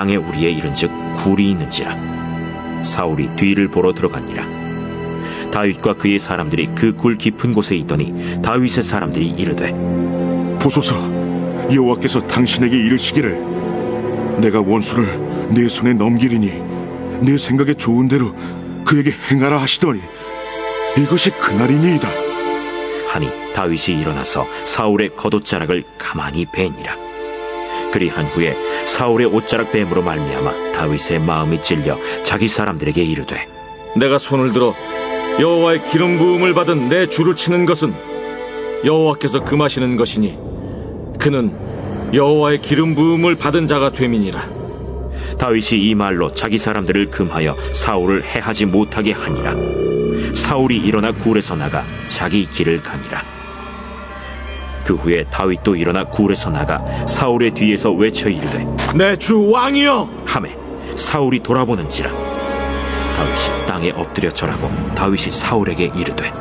땅에 우리에 이른즉 굴이 있는지라. 사울이 뒤를 보러 들어가니라. 다윗과 그의 사람들이 그 굴 깊은 곳에 있더니 다윗의 사람들이 이르되, 보소서, 여호와께서 당신에게 이르시기를 내가 원수를 내 손에 넘기리니 내 생각에 좋은 대로 그에게 행하라 하시더니 이것이 그날이니이다 하니 다윗이 일어나서 사울의 겉옷자락을 가만히 베니라. 그리한 후에 사울의 옷자락 뱀으로 말미암아 다윗의 마음이 찔려 자기 사람들에게 이르되, 내가 손을 들어 여호와의 기름 부음을 받은 내 줄을 치는 것은 여호와께서 금하시는 것이니 그는 여호와의 기름 부음을 받은 자가 됨이니라. 다윗이 이 말로 자기 사람들을 금하여 사울을 해하지 못하게 하니라. 사울이 일어나 굴에서 나가 자기 길을 가니라. 그 후에 다윗도 일어나 굴에서 나가 사울의 뒤에서 외쳐 이르되, 내 주 왕이여! 하매 사울이 돌아보는지라. 다윗이 땅에 엎드려 절하고 다윗이 사울에게 이르되,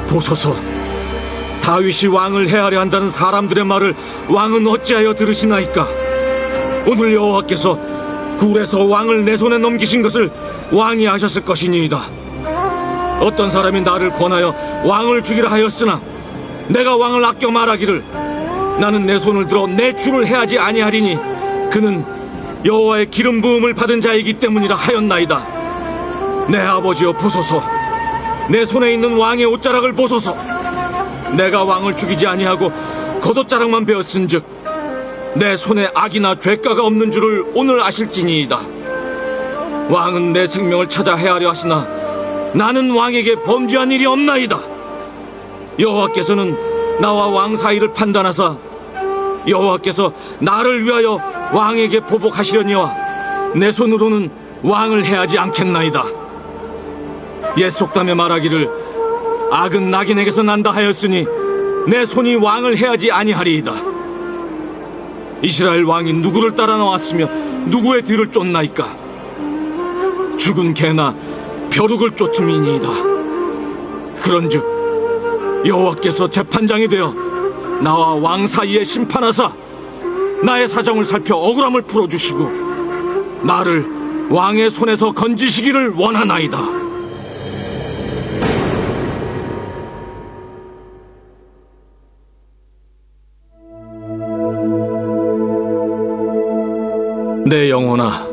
보소서, 다윗이 왕을 해하려 한다는 사람들의 말을 왕은 어찌하여 들으시나이까? 오늘 여호와께서 굴에서 왕을 내 손에 넘기신 것을 왕이 아셨을 것이니이다. 어떤 사람이 나를 권하여 왕을 죽이라 하였으나 내가 왕을 아껴 말하기를 나는 내 손을 들어 내 주를 해하지 아니하리니 그는 여호와의 기름 부음을 받은 자이기 때문이라 하였나이다. 내 아버지여, 보소서, 내 손에 있는 왕의 옷자락을 보소서. 내가 왕을 죽이지 아니하고 겉옷자락만 베었은즉 내 손에 악이나 죄가가 없는 줄을 오늘 아실지니이다. 왕은 내 생명을 찾아 해하려 하시나 나는 왕에게 범죄한 일이 없나이다. 여호와께서는 나와 왕 사이를 판단하사 여호와께서 나를 위하여 왕에게 보복하시려니와 내 손으로는 왕을 해하지 않겠나이다. 옛 속담에 말하기를 악은 낙인에게서 난다 하였으니 내 손이 왕을 해하지 아니하리이다. 이스라엘 왕이 누구를 따라 나왔으며 누구의 뒤를 쫓나이까? 죽은 개나 벼룩을 쫓음이니이다. 그런즉 여호와께서 재판장이 되어 나와 왕 사이에 심판하사 나의 사정을 살펴 억울함을 풀어주시고 나를 왕의 손에서 건지시기를 원하나이다. 내 영혼아,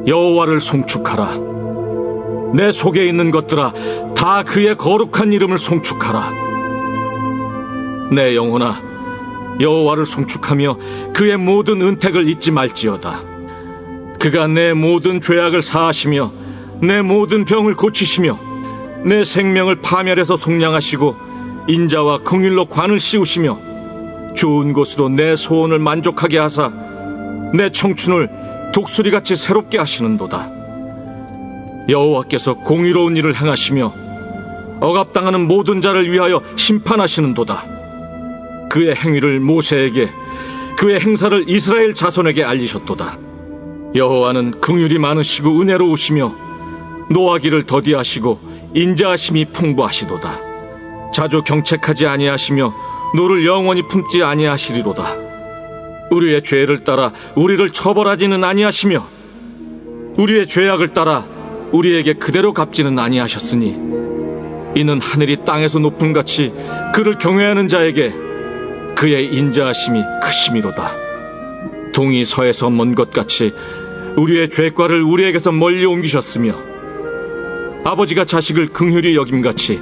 여호와를 송축하라. 내 속에 있는 것들아, 다 그의 거룩한 이름을 송축하라. 내 영혼아, 여호와를 송축하며 그의 모든 은택을 잊지 말지어다. 그가 내 모든 죄악을 사하시며 내 모든 병을 고치시며 내 생명을 파멸해서 속량하시고 인자와 긍휼로 관을 씌우시며 좋은 곳으로 내 소원을 만족하게 하사 내 청춘을 독수리같이 새롭게 하시는도다. 여호와께서 공의로운 일을 행하시며 억압당하는 모든 자를 위하여 심판하시는도다. 그의 행위를 모세에게, 그의 행사를 이스라엘 자손에게 알리셨도다. 여호와는 긍휼이 많으시고 은혜로우시며 노하기를 더디하시고 인자하심이 풍부하시도다. 자주 경책하지 아니하시며 노를 영원히 품지 아니하시리로다. 우리의 죄를 따라 우리를 처벌하지는 아니하시며 우리의 죄악을 따라 우리에게 그대로 갚지는 아니하셨으니 이는 하늘이 땅에서 높음같이 그를 경외하는 자에게 그의 인자하심이 크심이로다. 동이 서에서 먼 것 같이 우리의 죄과를 우리에게서 멀리 옮기셨으며 아버지가 자식을 긍휼히 여김같이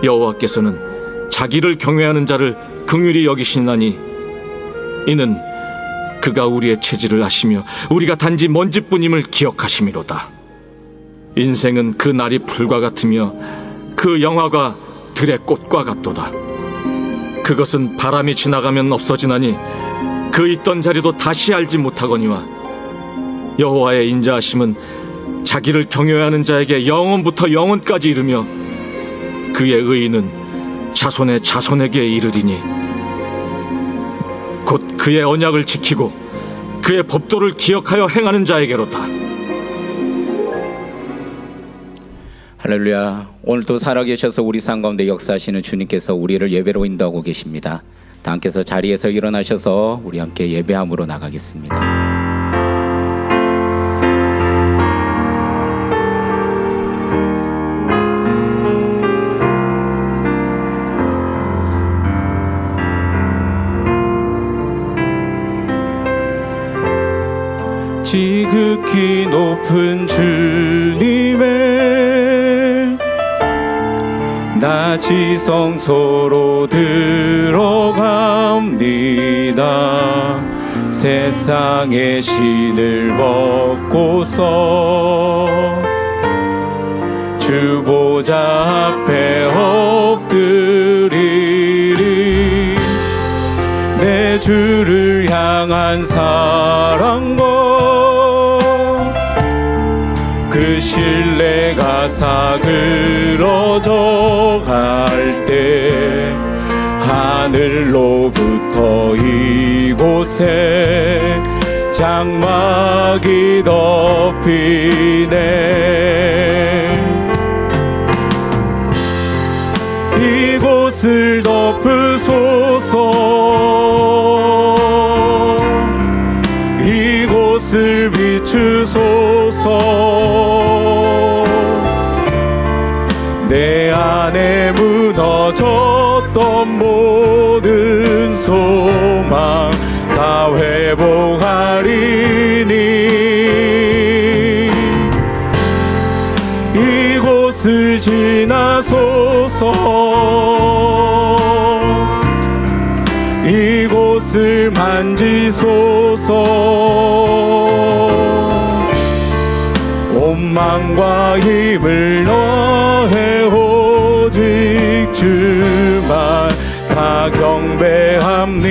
여호와께서는 자기를 경외하는 자를 긍휼히 여기시나니 이는 그가 우리의 체질을 아시며 우리가 단지 먼지뿐임을 기억하심이로다. 인생은 그 날이 풀과 같으며 그 영화가 들의 꽃과 같도다. 그것은 바람이 지나가면 없어지나니 그 있던 자리도 다시 알지 못하거니와 여호와의 인자하심은 자기를 경외하는 자에게 영원부터 영원까지 이르며 그의 의인은 자손의 자손에게 이르리니 곧 그의 언약을 지키고 그의 법도를 기억하여 행하는 자에게로다. 할렐루야. 오늘도 살아계셔서 우리 삶 가운데 역사하시는 주님께서 우리를 예배로 인도하고 계십니다. 다 함께서 자리에서 일어나셔서 우리 함께 예배함으로 나가겠습니다. 지극히 높은 주님의 낮이 성소로 들어갑니다. 세상의 신을 벗고서 주 보좌 앞에 엎드리리. 내 주를 향한 사랑과 그 신뢰가 사그러져 갈 때 하늘로부터 이곳에 장막이 덮이네. 이곳을 덮으소서. 이곳을 비추소서. 내 안에 무너졌던 모든 소망 다 회복하리니. 이곳을 지나소서. 이곳을 만지소서. 온망과 힘을 너해 오직 주만 다 경배합니다.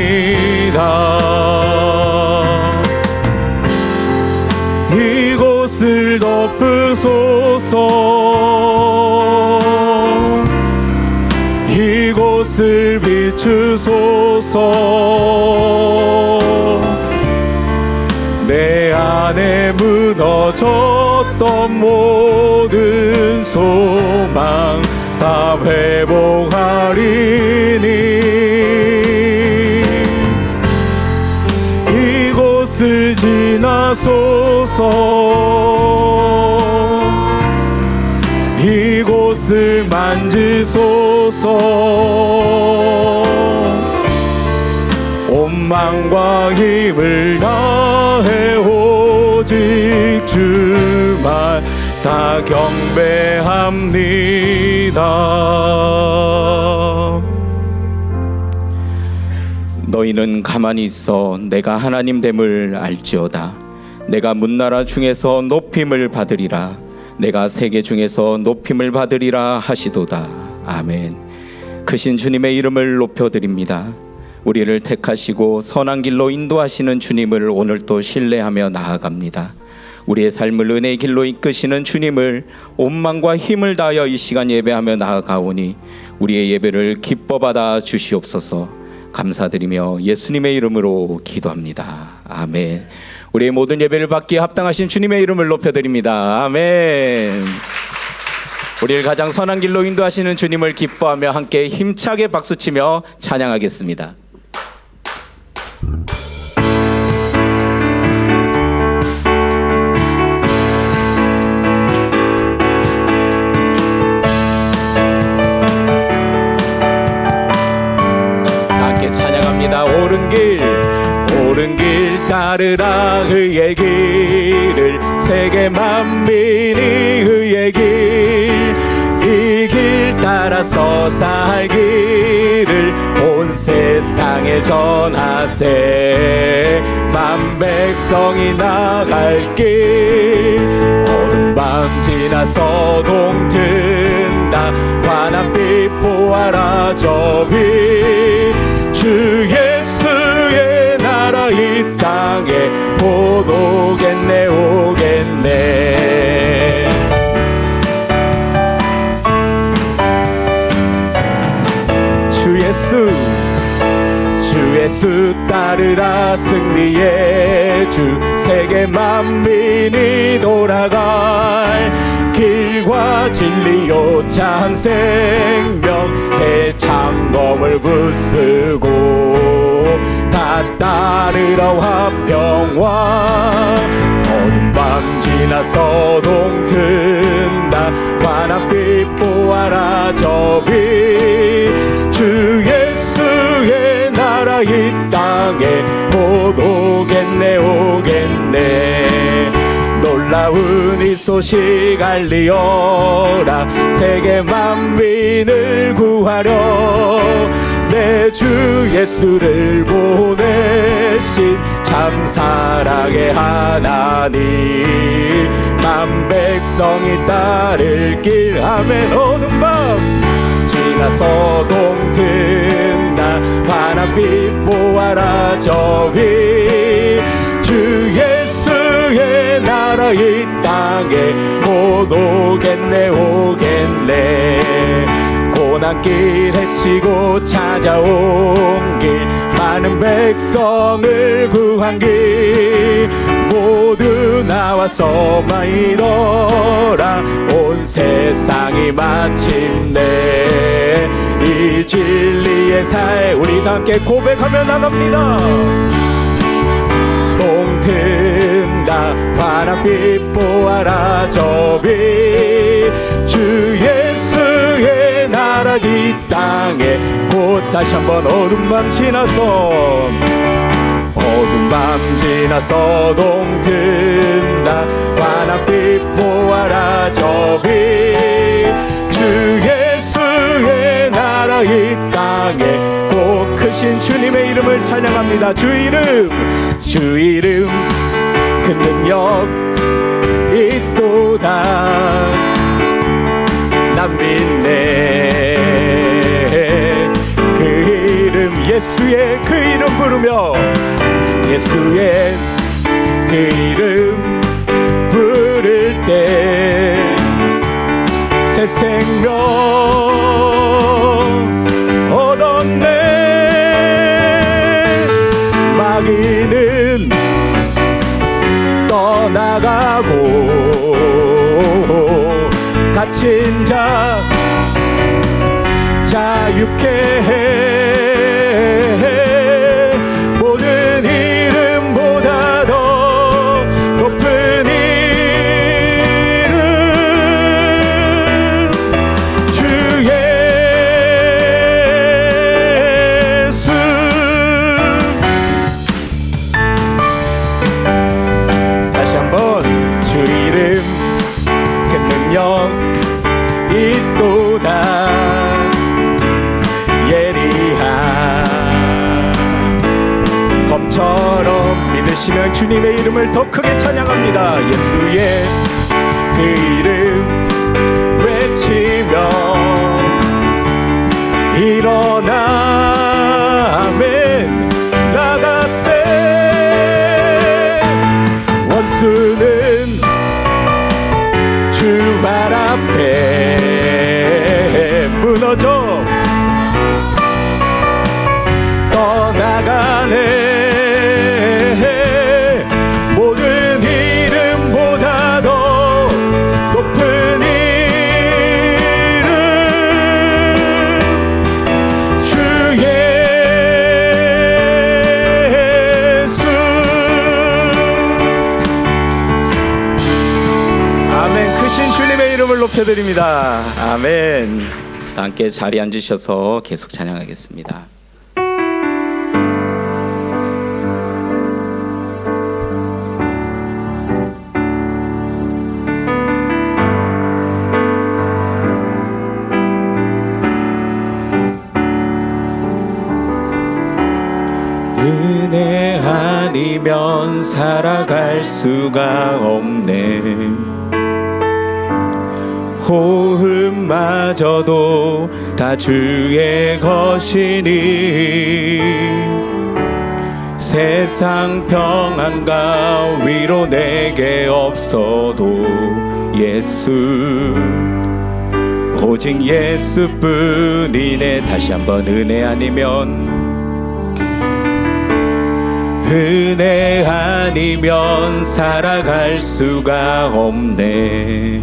이곳을 덮으소서. 이곳을 비추소서. 내 안에 무너졌던 모든 소망 다 회복하리니. 이곳을 지나소서. 이곳을 만지소서. 온망과 힘을 다해 오직 주만 다 경배합니다. 너희는 가만히 있어 내가 하나님 됨을 알지어다. 내가 문나라 중에서 높임을 받으리라. 내가 세계 중에서 높임을 받으리라 하시도다. 아멘. 크신 주님의 이름을 높여드립니다. 우리를 택하시고 선한 길로 인도하시는 주님을 오늘도 신뢰하며 나아갑니다. 우리의 삶을 은혜의 길로 이끄시는 주님을 온망과 힘을 다하여 이 시간 예배하며 나아가오니 우리의 예배를 기뻐 받아 주시옵소서. 감사드리며 예수님의 이름으로 기도합니다. 아멘. 우리의 모든 예배를 받기에 합당하신 주님의 이름을 높여드립니다. 아멘. 우리를 가장 선한 길로 인도하시는 주님을 기뻐하며 함께 힘차게 박수치며 찬양하겠습니다. 함께 찬양합니다. 옳은 길 따르라. 그의 길을 세계 만민이 그의 길, 이 길 따라서 살기를 온 세상에 전하세. 만 백성이 나갈 길, 어둠 밤 지나서 동튼다. 환한빛 보아라 저 빛, 주 예수의 나라 이 땅에 곧 오겠네 오겠네. 주 예수 따르라. 승리의 주 세계 만민이 돌아갈 길과 진리요 참 생명 대창검을 붙쓰고 다 따르라 화평왕. 어둠 밤 지나서 동튼다. 환한빛 보아라 저 빛, 주 예수의 나라 이 땅에 곧 오겠네 오겠네. 놀라운 이 소식 알리어라. 세계 만민을 구하려 내 주 예수를 보내신 참 사랑의 하나님, 만 백성이 따를 길. 아멘. 어두운 밤 지나서 동튼나 환한빛 보아라 저 위. 주 예수의 나라 이 땅에 곧 오겠네 오겠네. 고난길 헤치고 찾아온 길, 많은 백성을 구한 길, 모두 나와서 마이너라. 온 세상이 마침내 이 진리의 살. 우리 다 함께 고백하며 나갑니다. 동튼다 환한빛 보아라 저 빛. 주 예수의 나라 이 땅에 곧. 다시 한번 어두운 밤 지나서, 어두운 밤 지나서 동튼다 환한빛 보아라 저 빛. 주 예수의 나라 이 땅에 곧 크신 주님의 이름을 찬양합니다. 주 이름, 주 이름 그 능력 있도다. 난 믿네. 그 이름, 예수의 그 이름 부르며, 예수의 그 이름 부를 때 새 생명 얻었네. 마귀는 떠나가고 갇힌 자 자유케 해. 모든 이름보다 더 높은 이름, 주 예수. 다시 한번 주 이름 그 능력 있도다. 검처럼 믿으시면 주님의 이름을 더 크게 찬양합니다. 예수의 그 이름 외치며 일어나 아멘 나가세. 원수는 주 발 앞에 무너져 떠나가네. 모든 이름보다 더 높은 이름, 주 예수. 아멘. 크신 주님의 이름을 높여드립니다. 아멘. 함께 자리에 앉으셔서 계속 찬양하겠습니다. 은혜 아니면 살아갈 수가 없네. 호흡마저도 다 주의 것이니 세상 평안과 위로 내게 없어도 예수 오직 예수뿐이네. 다시 한번 은혜 아니면 은혜 아니면 살아갈 수가 없네.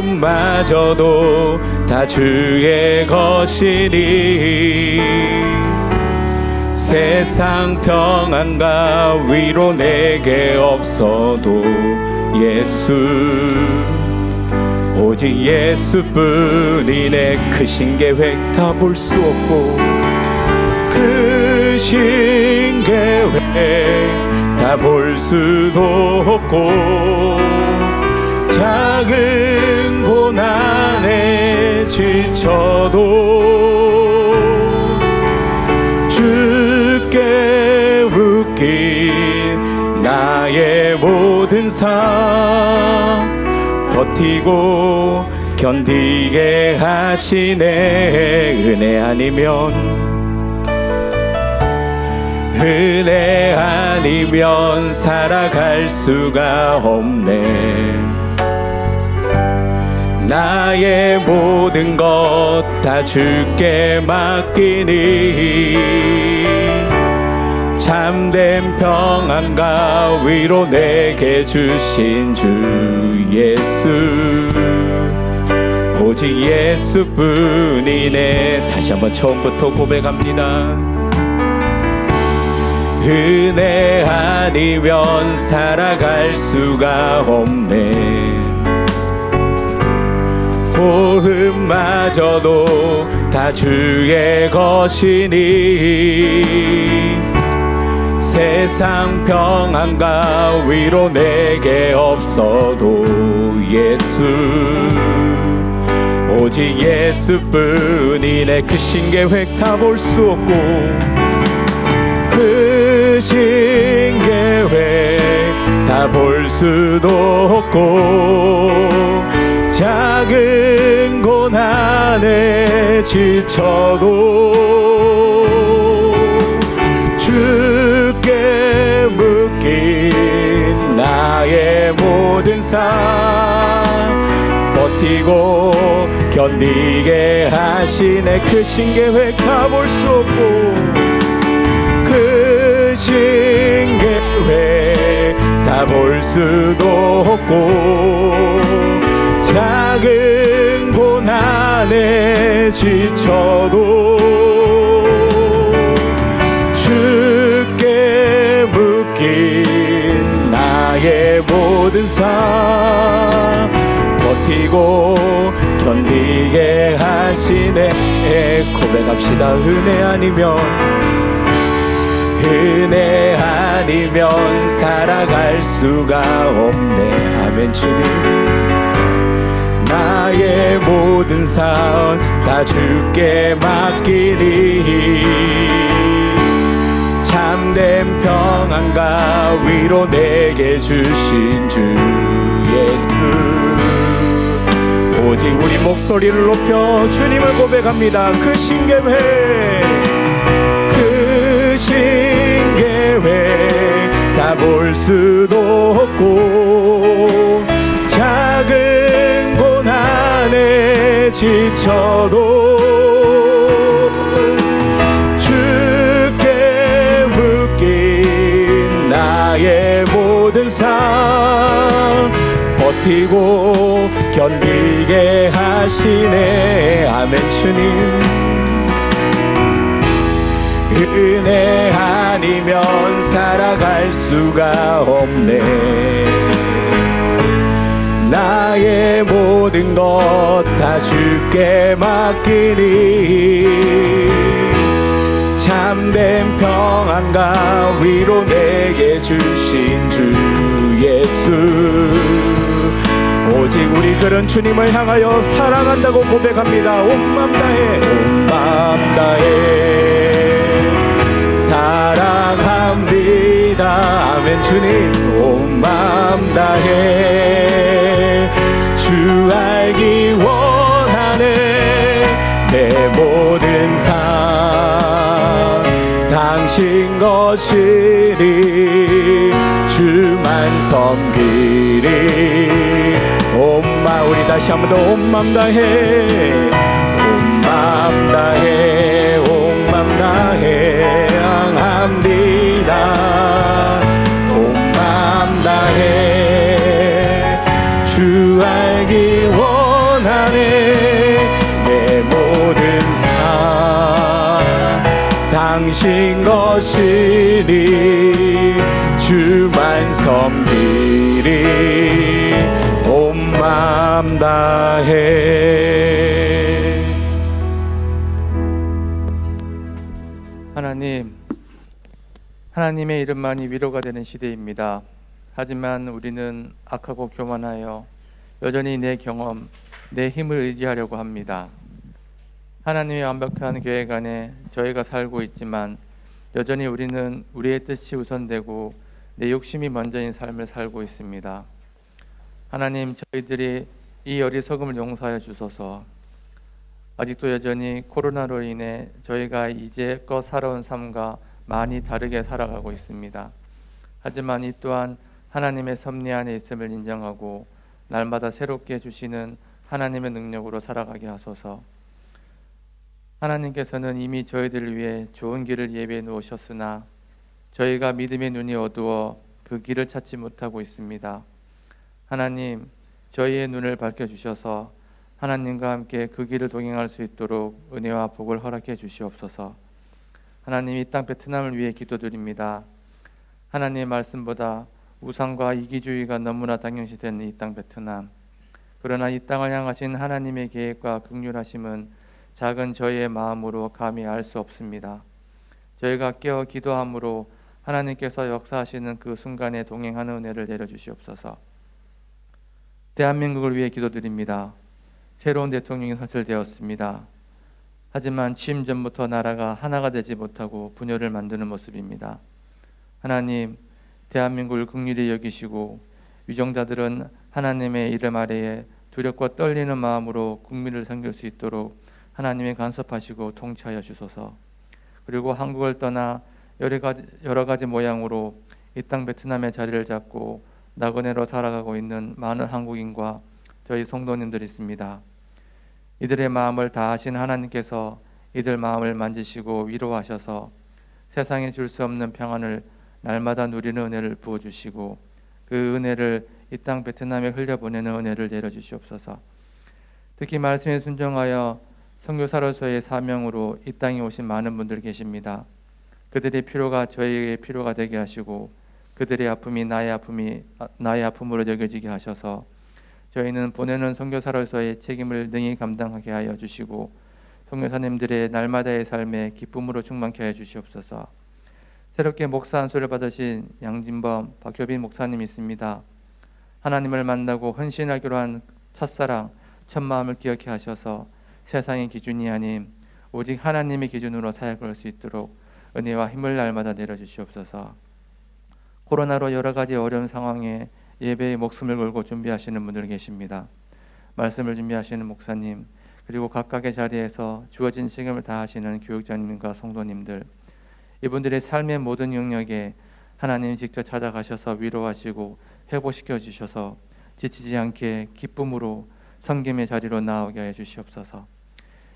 호흡마저도 다 주의 것이니 세상 평안과 위로 내게 없어도 예수 오직 예수뿐이네. 크신 계획 다 볼 수 없고 크신 계획 다 다 볼 수도 없고 작은 고난에 지쳐도 주께 묶인 나의 모든 삶 버티고 견디게 하시네. 은혜 아니면 살아갈 수가 없네. 나의 모든 것 다 주께 맡기니 참된 평안과 위로 내게 주신 주 예수 오직 예수뿐이네. 다시 한번 처음부터 고백합니다. 은혜 아니면 살아갈 수가 없네. 호흡마저도 다 주의 것이니 세상 평안과 위로 내게 없어도 예수 오직 예수뿐이네. 그 신계획 다 볼 수 없고 그 신계획 다 볼 수도 없고 작은 고난에 지쳐도 주께 묶인 나의 모든 삶 버티고 견디게 하시네. 그 신계획 다 볼 수 없고 그 신계획 다 볼 수도 없고 작은 고난에 지쳐도 주께 묶인 나의 모든 삶 버티고 견디게 하시네. 고백합시다. 은혜 아니면 살아갈 수가 없네. 아멘. 주님 나의 모든 삶 다 주께 맡기니 참된 평안과 위로 내게 주신 주 예수 오직 우리 목소리를 높여 주님을 고백합니다. 그 신계획 다 볼 수도 없고 작은 고난에 지쳐도 주께 묶인 나의 모든 삶 버티고 견디게 하시네. 아멘. 주님 은혜 아니면 살아갈 수가 없네. 나의 모든 것 다 주께 맡기니 참된 평안과 위로 내게 주신 주 예수 오직 우리 그런 주님을 향하여 사랑한다고 고백합니다. 온 맘 다해 사랑합니다. 아멘. 주님 온 맘 다해 주 알기 원하네. 내 모든 삶 당신 것이니 주만 섬기리. 온 맘 우리 다시 한 번 더 온 맘 다해 온 맘 다해 온 맘 다해 사랑합니다. 온 맘 다해 주 알기 원하네. 내 모든 삶 당신 것이니 주만 섬기리. 온 맘 다해. 하나님의 이름만이 위로가 되는 시대입니다. 하지만 우리는 악하고 교만하여 여전히 내 경험, 내 힘을 의지하려고 합니다. 하나님의 완벽한 계획 안에 저희가 살고 있지만 여전히 우리는 우리의 뜻이 우선되고 내 욕심이 먼저인 삶을 살고 있습니다. 하나님, 저희들이 이 어리석음을 용서하여 주소서. 아직도 여전히 코로나로 인해 저희가 이제껏 살아온 삶과 많이 다르게 살아가고 있습니다. 하지만 이 또한 하나님의 섭리 안에 있음을 인정하고 날마다 새롭게 주시는 하나님의 능력으로 살아가게 하소서. 하나님께서는 이미 저희들을 위해 좋은 길을 예비해 놓으셨으나 저희가 믿음의 눈이 어두워 그 길을 찾지 못하고 있습니다. 하나님, 저희의 눈을 밝혀주셔서 하나님과 함께 그 길을 동행할 수 있도록 은혜와 복을 허락해 주시옵소서. 하나님, 이 땅 베트남을 위해 기도드립니다. 하나님의 말씀보다 우상과 이기주의가 너무나 당연시되는 이 땅 베트남, 그러나 이 땅을 향하신 하나님의 계획과 긍휼하심은 작은 저희의 마음으로 감히 알 수 없습니다. 저희가 깨어 기도함으로 하나님께서 역사하시는 그 순간에 동행하는 은혜를 내려주시옵소서. 대한민국을 위해 기도드립니다. 새로운 대통령이 선출되었습니다. 하지만 취임 전부터 나라가 하나가 되지 못하고 분열을 만드는 모습입니다. 하나님, 대한민국을 긍휼히 여기시고 위정자들은 하나님의 이름 아래에 두렵고 떨리는 마음으로 국민을 섬길 수 있도록 하나님이 간섭하시고 통치하여 주소서. 그리고 한국을 떠나 여러 가지 모양으로 이 땅 베트남의 자리를 잡고 나그네로 살아가고 있는 많은 한국인과 저희 성도님들이 있습니다. 이들의 마음을 다하신 하나님께서 이들 마음을 만지시고 위로하셔서 세상에 줄 수 없는 평안을 날마다 누리는 은혜를 부어주시고 그 은혜를 이 땅 베트남에 흘려보내는 은혜를 내려주시옵소서. 특히 말씀에 순종하여 선교사로서의 사명으로 이 땅에 오신 많은 분들 계십니다. 그들의 필요가 저희의 필요가 되게 하시고 그들의 아픔이 나의 아픔으로 여겨지게 하셔서 저희는 보내는 선교사로서의 책임을 능히 감당하게 하여 주시고 선교사님들의 날마다의 삶에 기쁨으로 충만케 하여 주시옵소서. 새롭게 목사 안수를 받으신 양진범, 박효빈 목사님이 있습니다. 하나님을 만나고 헌신하기로 한 첫사랑, 첫 마음을 기억해 하셔서 세상의 기준이 아닌 오직 하나님의 기준으로 사역할 수 있도록 은혜와 힘을 날마다 내려주시옵소서. 코로나로 여러 가지 어려운 상황에 예배에 목숨을 걸고 준비하시는 분들 계십니다. 말씀을 준비하시는 목사님, 그리고 각각의 자리에서 주어진 책임을 다하시는 교육자님과 성도님들, 이분들의 삶의 모든 영역에 하나님이 직접 찾아가셔서 위로하시고 회복시켜 주셔서 지치지 않게 기쁨으로 섬김의 자리로 나오게 해 주시옵소서.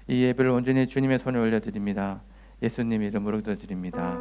이 예배를 온전히 주님의 손에 올려드립니다. 예수님 이름으로 기도드립니다.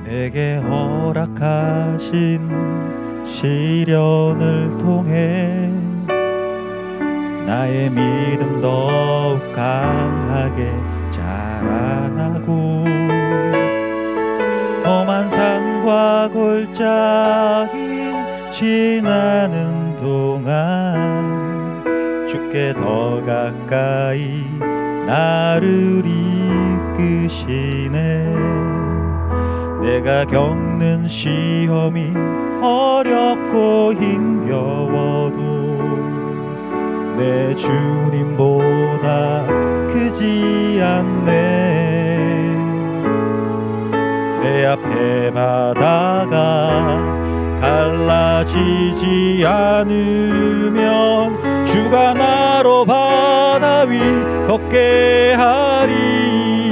내게 허락하신 시련을 통해 나의 믿음 더욱 강하게 자라나고 험한 산과 골짜기 지나는 동안 주께 더 가까이 나를 이끄시네. 내가 겪는 시험이 어렵고 힘겨워도 내 주님보다 크지 않네. 내 앞에 바다가 갈라지지 않으면 주가 나로 바다 위 걷게 하리.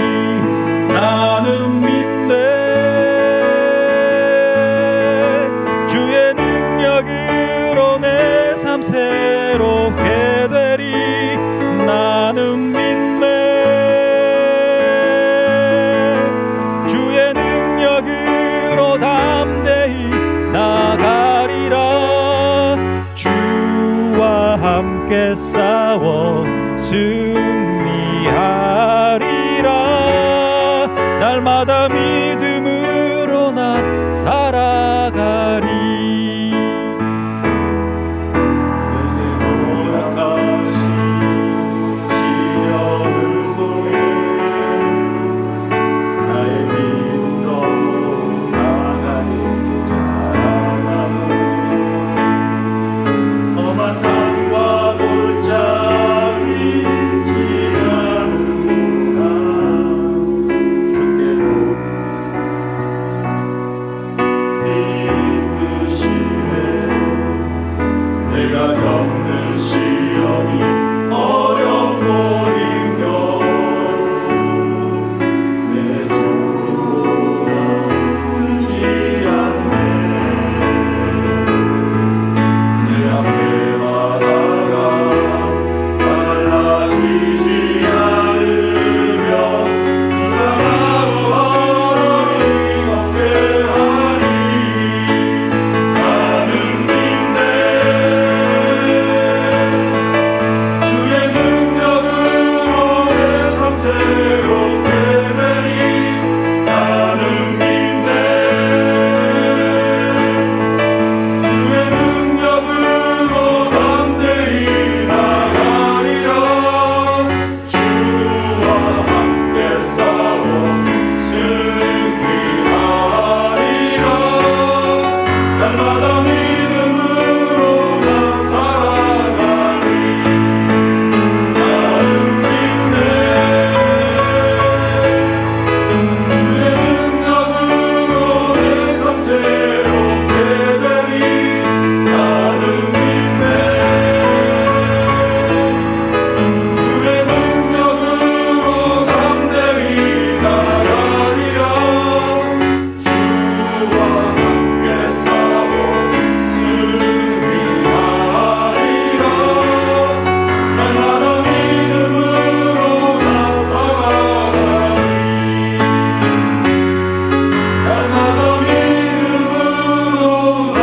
나는 믿네. 주의 능력으로 내 삶 새롭게 싸워 승리하리라. 날마다 믿음으로 나 살아가리. 내게 허락하신 시련을 통해 나의 믿음도 강하게 자라나고 험한 산과 골짜기 지나는구나. 주께로 이끄시네. 내가 겪는 시험이 어렵고 힘겨워 내 주보다 크지 않네. 내 앞에 바다가 갈라지지 않으며 비가 나고 바람이 없게 하리. 나는 믿네. 주의 능력으로 내 삶 새롭게 되리. 나는 믿네. 주의 능력으로 담대히 나가리라. 주와 함께 싸워 승리하리라. 날마다 믿음으로 나 살아가리. 나는 믿네. 주의 능력으로 내 삶 새롭게 되리. 나는 믿네. 주의 능력으로 담대히 나가리라. 주와 함께 싸워 승리하리라. 날마다 믿음으로 나 살아가리. 날마다 믿음으로 나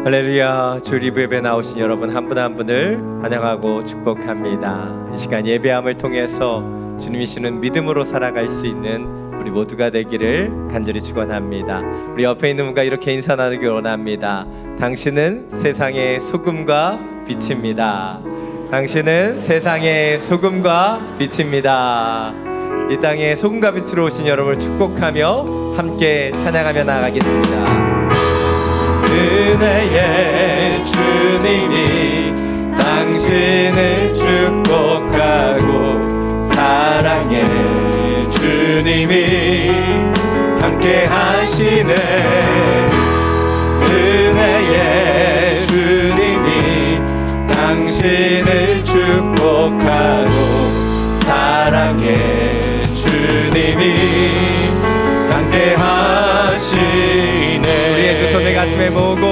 할렐루야. 주 리브 예배 나오신 여러분 한 분 한 분을 환영하고 축복합니다. 이 시간 예배함을 통해서 주님이 주는 믿음으로 살아갈 수 있는 우리 모두가 되기를 간절히 축원합니다. 우리 옆에 있는 분과 이렇게 인사 나누기 원합니다. 당신은 세상의 소금과 빛입니다. 당신은 세상의 소금과 빛입니다. 이 땅에 소금과 빛으로 오신 여러분을 축복하며 함께 찬양하며 나가겠습니다. 은혜의 주님이 당신을 축복하고 사랑의 주님이 함께 하시네. 은혜의 주님이 당신을 축복하고 사랑의 주님이 함께 하시네. 우리의 두 손을 가슴에 모으고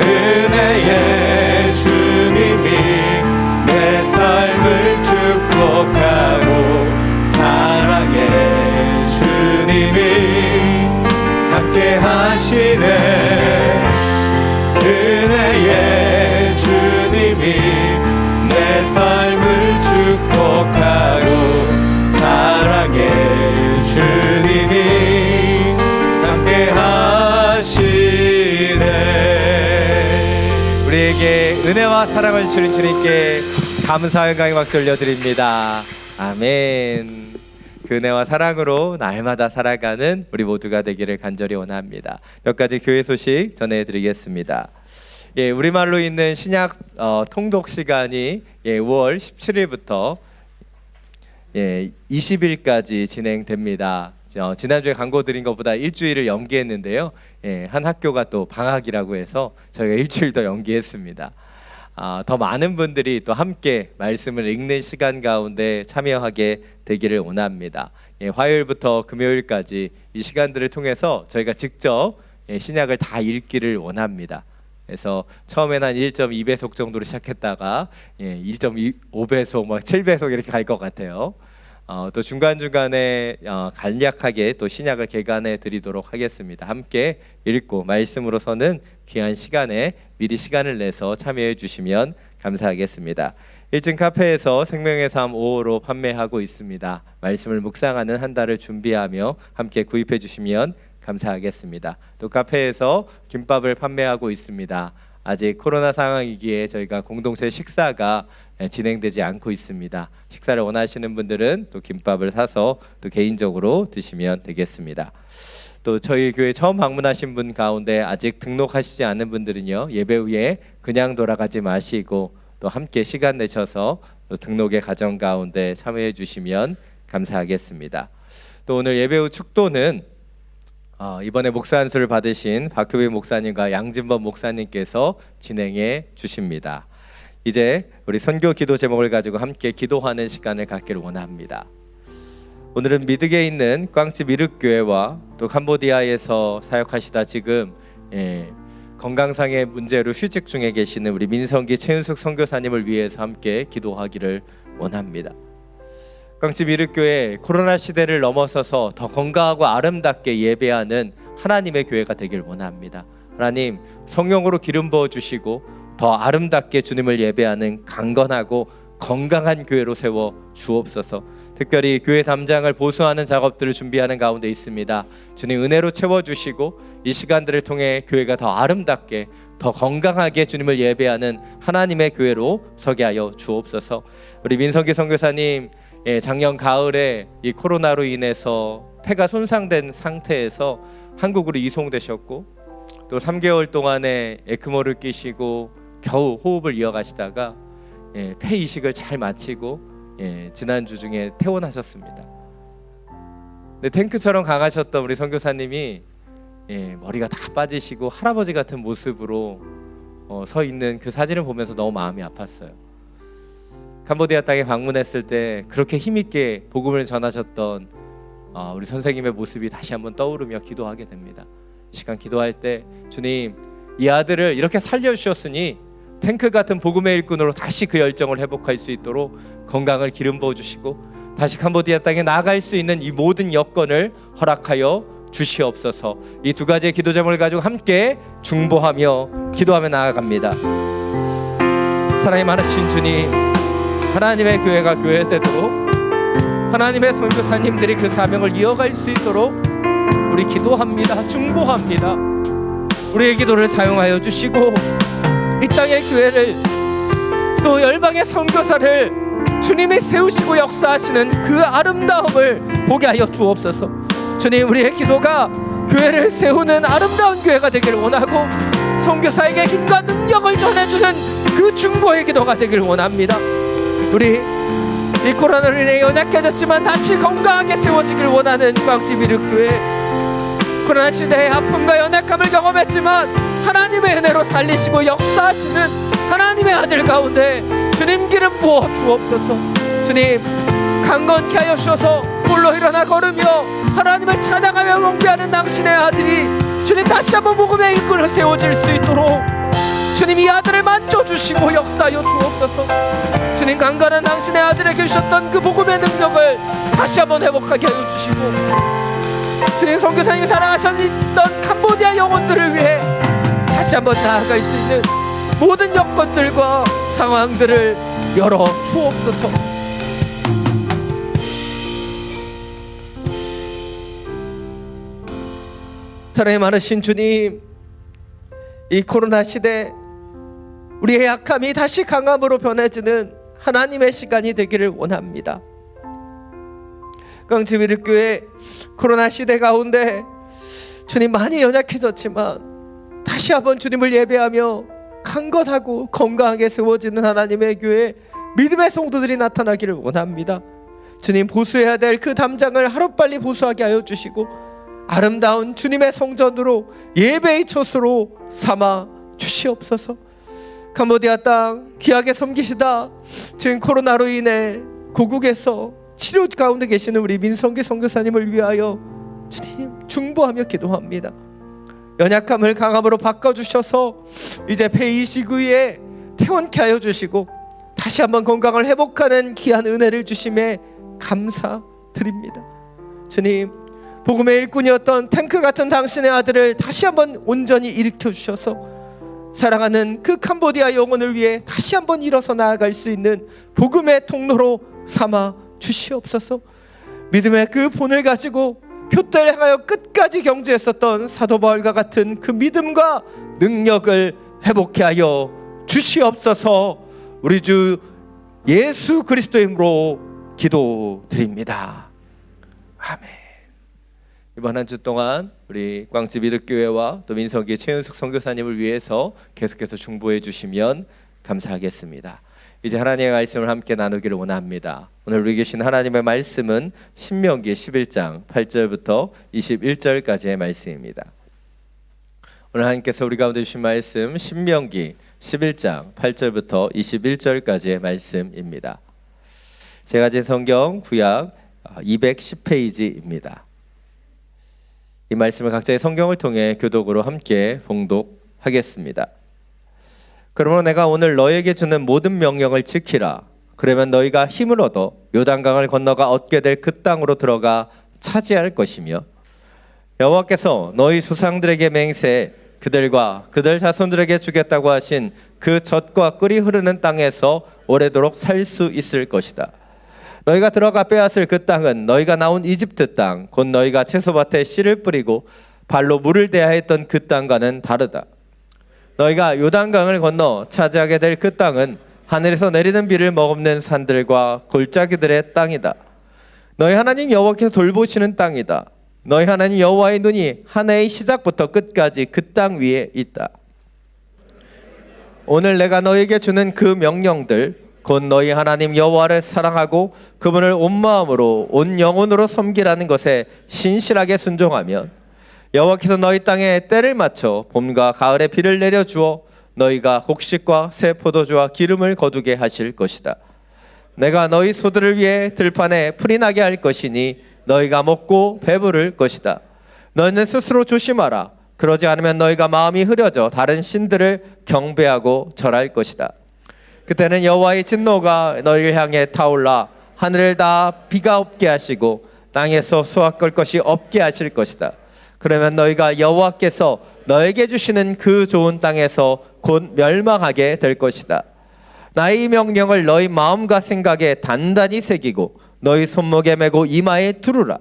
은혜의 주님이 내 삶을 축복하고 사랑의 주님이 함께 하시네. 은혜의 주님이 내 삶을 축복하고 사랑의 주님이 함께 하시네. 우리에게 은혜와 사랑을 주신 주님께 감사의 강의 박수 올려드립니다. 아멘. 그 은혜와 사랑으로 날마다 살아가는 우리 모두가 되기를 간절히 원합니다. 몇 가지 교회 소식 전해드리겠습니다. 우리말로 있는 신약 통독 시간이 5월 17일부터 20일까지 진행됩니다. 지난주에 광고 드린 것보다 일주일을 연기했는데요. 한 학교가 또 방학이라고 해서 저희가 일주일 더 연기했습니다. 더 많은 분들이 또 함께 말씀을 읽는 시간 가운데 참여하게 되기를 원합니다. 화요일부터 금요일까지 이 시간들을 통해서 저희가 직접 신약을 다 읽기를 원합니다. 그래서 처음에는 한 1.2배속 정도로 시작했다가 1.5배속, 막 7배속 이렇게 갈 것 같아요. 또 중간중간에 간략하게 또 신약을 개관해 드리도록 하겠습니다. 함께 읽고 말씀으로서는 귀한 시간에 미리 시간을 내서 참여해 주시면 감사하겠습니다. 1층 카페에서 생명의 삶 5호로 판매하고 있습니다. 말씀을 묵상하는 한 달을 준비하며 함께 구입해 주시면 감사하겠습니다. 또 카페에서 김밥을 판매하고 있습니다. 아직 코로나 상황이기에 저희가 공동체 식사가 진행되지 않고 있습니다. 식사를 원하시는 분들은 또 김밥을 사서 또 개인적으로 드시면 되겠습니다. 또 저희 교회 처음 방문하신 분 가운데 아직 등록하시지 않은 분들은요, 예배 후에 그냥 돌아가지 마시고 또 함께 시간 내셔서 또 등록의 과정 가운데 참여해 주시면 감사하겠습니다. 또 오늘 예배 후 축도는 이번에 목사 안수를 받으신 박효빈 목사님과 양진범 목사님께서 진행해 주십니다. 이제 우리 선교 기도 제목을 가지고 함께 기도하는 시간을 갖기를 원합니다. 오늘은 미드에 있는 꽝치 미륵교회와 또 캄보디아에서 사역하시다 지금 건강상의 문제로 휴직 중에 계시는 우리 민성기 최윤숙 선교사님을 위해서 함께 기도하기를 원합니다. 꽝치 미륵교회 코로나 시대를 넘어서서 더 건강하고 아름답게 예배하는 하나님의 교회가 되길 원합니다. 하나님, 성령으로 기름 부어 주시고 더 아름답게 주님을 예배하는 강건하고 건강한 교회로 세워 주옵소서. 특별히 교회 담장을 보수하는 작업들을 준비하는 가운데 있습니다. 주님 은혜로 채워주시고 이 시간들을 통해 교회가 더 아름답게 더 건강하게 주님을 예배하는 하나님의 교회로 서게 하여 주옵소서. 우리 민석기 선교사님 작년 가을에 이 코로나로 인해서 폐가 손상된 상태에서 한국으로 이송되셨고 또 3개월 동안에 에크모를 끼시고 겨우 호흡을 이어가시다가 폐 이식을 잘 마치고 지난주 중에 퇴원하셨습니다. 근데 탱크처럼 강하셨던 우리 선교사님이 머리가 다 빠지시고 할아버지 같은 모습으로 서 있는 그 사진을 보면서 너무 마음이 아팠어요. 캄보디아 땅에 방문했을 때 그렇게 힘있게 복음을 전하셨던 우리 선생님의 모습이 다시 한번 떠오르며 기도하게 됩니다. 이 시간 기도할 때 주님, 이 아들을 이렇게 살려주셨으니 탱크 같은 복음의 일꾼으로 다시 그 열정을 회복할 수 있도록 건강을 기름 부어주시고 다시 캄보디아 땅에 나아갈 수 있는 이 모든 여건을 허락하여 주시옵소서. 이 두 가지의 기도 제목을 가지고 함께 중보하며 기도하며 나아갑니다. 사랑이 많으신 주님, 하나님의 교회가 교회되도록 하나님의 선교사님들이 그 사명을 이어갈 수 있도록 우리 기도합니다. 중보합니다. 우리의 기도를 사용하여 주시고 이 땅의 교회를 또 열방의 선교사를 주님이 세우시고 역사하시는 그 아름다움을 보게 하여 주옵소서. 주님, 우리의 기도가 교회를 세우는 아름다운 교회가 되기를 원하고 선교사에게 힘과 능력을 전해주는 그 중보의 기도가 되기를 원합니다. 우리 이 코로나로 인해 연약해졌지만 다시 건강하게 세워지기를 원하는 꽝치 미륵교회, 코로나 시대의 아픔과 연약함을 경험했지만 하나님의 은혜로 살리시고 역사하시는 하나님의 아들 가운데 주님 기름 부어 주옵소서. 주님, 강건케 하여 주셔서 홀로 일어나 걸으며 하나님을 찬양하며 경배하는 당신의 아들이 주님 다시 한번 복음의 일꾼을 세워질 수 있도록 주님 이 아들을 만져주시고 역사하여 주옵소서. 주님, 강건한 당신의 아들에게 주셨던 그 복음의 능력을 다시 한번 회복하게 하여 주시고 주님, 선교사님이 사랑하셨던 캄보디아 영혼들을 위해 다시 한번 나아갈 수 있는 모든 여건들과 상황들을 열어 주옵소서. 사랑이 많으신 주님, 이 코로나 시대 우리의 약함이 다시 강함으로 변해지는 하나님의 시간이 되기를 원합니다. 꽝치 미륵교회 코로나 시대 가운데 주님 많이 연약해졌지만 다시 한번 주님을 예배하며 강건하고 건강하게 세워지는 하나님의 교회 믿음의 성도들이 나타나기를 원합니다. 주님, 보수해야 될 그 담장을 하루빨리 보수하게 하여 주시고 아름다운 주님의 성전으로 예배의 촛으로 삼아 주시옵소서. 캄보디아 땅 귀하게 섬기시다 지금 코로나로 인해 고국에서 치료 가운데 계시는 우리 민성기 선교사님을 위하여 주님 중보하며 기도합니다. 연약함을 강함으로 바꿔주셔서 이제 폐이식 후에 퇴원케 하여 주시고 다시 한번 건강을 회복하는 귀한 은혜를 주심에 감사드립니다. 주님, 복음의 일꾼이었던 탱크 같은 당신의 아들을 다시 한번 온전히 일으켜 주셔서 사랑하는 그 캄보디아 영혼을 위해 다시 한번 일어서 나아갈 수 있는 복음의 통로로 삼아 주시옵소서. 믿음의 그 본을 가지고 표대를 향하여 끝까지 경주했었던 사도 바울과 같은 그 믿음과 능력을 회복케 하여 주시옵소서. 우리 주 예수 그리스도의 이름으로 기도드립니다. 아멘. 이번 한 주 동안 우리 광지 미륵교회와 또 민석이 최윤숙 선교사님을 위해서 계속해서 중보해 주시면 감사하겠습니다. 이제 하나님의 말씀을 함께 나누기를 원합니다. 오늘 우리 계신 하나님의 말씀은 신명기 11장 8절부터 21절까지의 말씀입니다. 오늘 하나님께서 우리 가운데 주신 말씀 신명기 11장 8절부터 21절까지의 말씀입니다. 제가 가진 성경 구약 210페이지입니다. 이 말씀을 각자의 성경을 통해 교독으로 함께 봉독하겠습니다. 그러므로 내가 오늘 너에게 주는 모든 명령을 지키라. 그러면 너희가 힘을 얻어 요단강을 건너가 얻게 될 그 땅으로 들어가 차지할 것이며 여호와께서 너희 조상들에게 맹세해 그들과 그들 자손들에게 주겠다고 하신 그 젖과 꿀이 흐르는 땅에서 오래도록 살 수 있을 것이다. 너희가 들어가 빼앗을 그 땅은 너희가 나온 이집트 땅, 곧 너희가 채소밭에 씨를 뿌리고 발로 물을 대야 했던 그 땅과는 다르다. 너희가 요단강을 건너 차지하게 될 그 땅은 하늘에서 내리는 비를 머금는 산들과 골짜기들의 땅이다. 너희 하나님 여호와께서 돌보시는 땅이다. 너희 하나님 여호와의 눈이 한 해의 시작부터 끝까지 그 땅 위에 있다. 오늘 내가 너희에게 주는 그 명령들 곧 너희 하나님 여호와를 사랑하고 그분을 온 마음으로 온 영혼으로 섬기라는 것에 신실하게 순종하면 여호와께서 너희 땅에 때를 맞춰 봄과 가을에 비를 내려 주어 너희가 곡식과 새 포도주와 기름을 거두게 하실 것이다. 내가 너희 소들을 위해 들판에 풀이 나게 할 것이니 너희가 먹고 배부를 것이다. 너희는 스스로 조심하라. 그러지 않으면 너희가 마음이 흐려져 다른 신들을 경배하고 절할 것이다. 그때는 여호와의 진노가 너희를 향해 타올라 하늘을 다 비가 없게 하시고 땅에서 수확 걸 것이 없게 하실 것이다. 그러면 너희가 여호와께서 너에게 주시는 그 좋은 땅에서 곧 멸망하게 될 것이다. 나의 명령을 너희 마음과 생각에 단단히 새기고 너희 손목에 메고 이마에 두르라.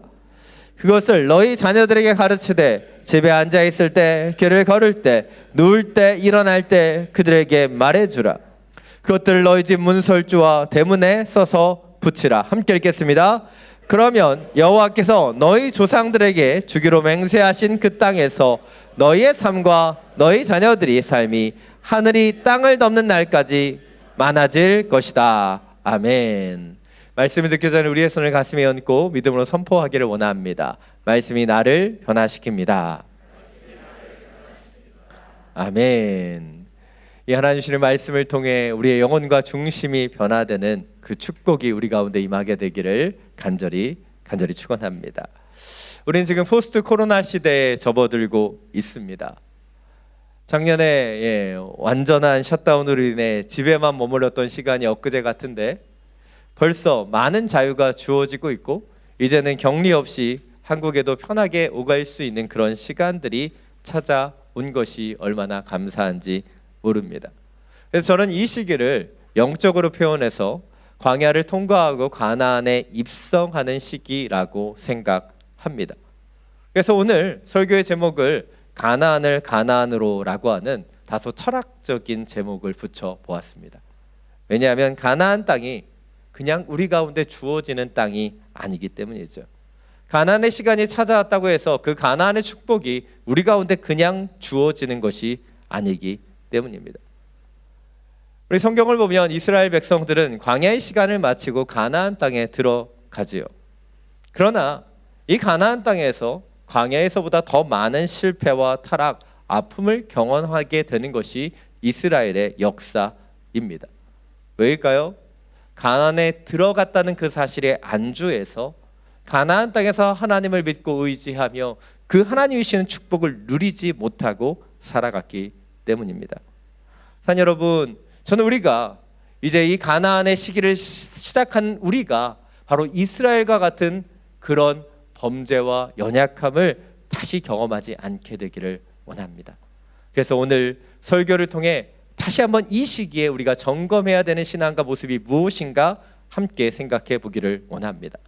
그것을 너희 자녀들에게 가르치되 집에 앉아 있을 때, 길을 걸을 때, 누울 때, 일어날 때 그들에게 말해주라. 그것들을 너희 집 문설주와 대문에 써서 붙이라. 함께 읽겠습니다. 그러면 여호와께서 너희 조상들에게 주기로 맹세하신 그 땅에서 너희의 삶과 너희 자녀들이 삶이 하늘이 땅을 덮는 날까지 많아질 것이다. 아멘. 말씀이 듣기 전에 우리의 손을 가슴에 얹고 믿음으로 선포하기를 원합니다. 말씀이 나를 변화시킵니다. 아멘. 이 하나님 주시는 말씀을 통해 우리의 영혼과 중심이 변화되는 그 축복이 우리 가운데 임하게 되기를 간절히 축원합니다. 우리는 지금 포스트 코로나 시대에 접어들고 있습니다. 작년에 완전한 셧다운으로 인해 집에만 머물렀던 시간이 엊그제 같은데 벌써 많은 자유가 주어지고 있고 이제는 격리 없이 한국에도 편하게 오갈 수 있는 그런 시간들이 찾아온 것이 얼마나 감사한지 모릅니다. 그래서 저는 이 시기를 영적으로 표현해서 광야를 통과하고 가나안에 입성하는 시기라고 생각합니다. 그래서 오늘 설교의 제목을 가나안을 가나안으로라고 하는 다소 철학적인 제목을 붙여 보았습니다. 왜냐하면 가나안 땅이 그냥 우리 가운데 주어지는 땅이 아니기 때문이죠. 가나안의 시간이 찾아왔다고 해서 그 가나안의 축복이 우리 가운데 그냥 주어지는 것이 아니기 때문입니다. 우리 성경을 보면 이스라엘 백성들은 광야의 시간을 마치고 가나안 땅에 들어가지요. 그러나 이 가나안 땅에서 광야에서보다 더 많은 실패와 타락, 아픔을 경험하게 되는 것이 이스라엘의 역사입니다. 왜일까요? 가나안에 들어갔다는 그 사실에 안주해서 가나안 땅에서 하나님을 믿고 의지하며 그 하나님이 주시는 축복을 누리지 못하고 살아갔기 때문입니다. 사랑 여러분, 저는 우리가 이제 이 가나안의 시기를 시작한 우리가 바로 이스라엘과 같은 그런 범죄와 연약함을 다시 경험하지 않게 되기를 원합니다. 그래서 오늘 설교를 통해 다시 한번 이 시기에 우리가 점검해야 되는 신앙과 모습이 무엇인가 함께 생각해 보기를 원합니다.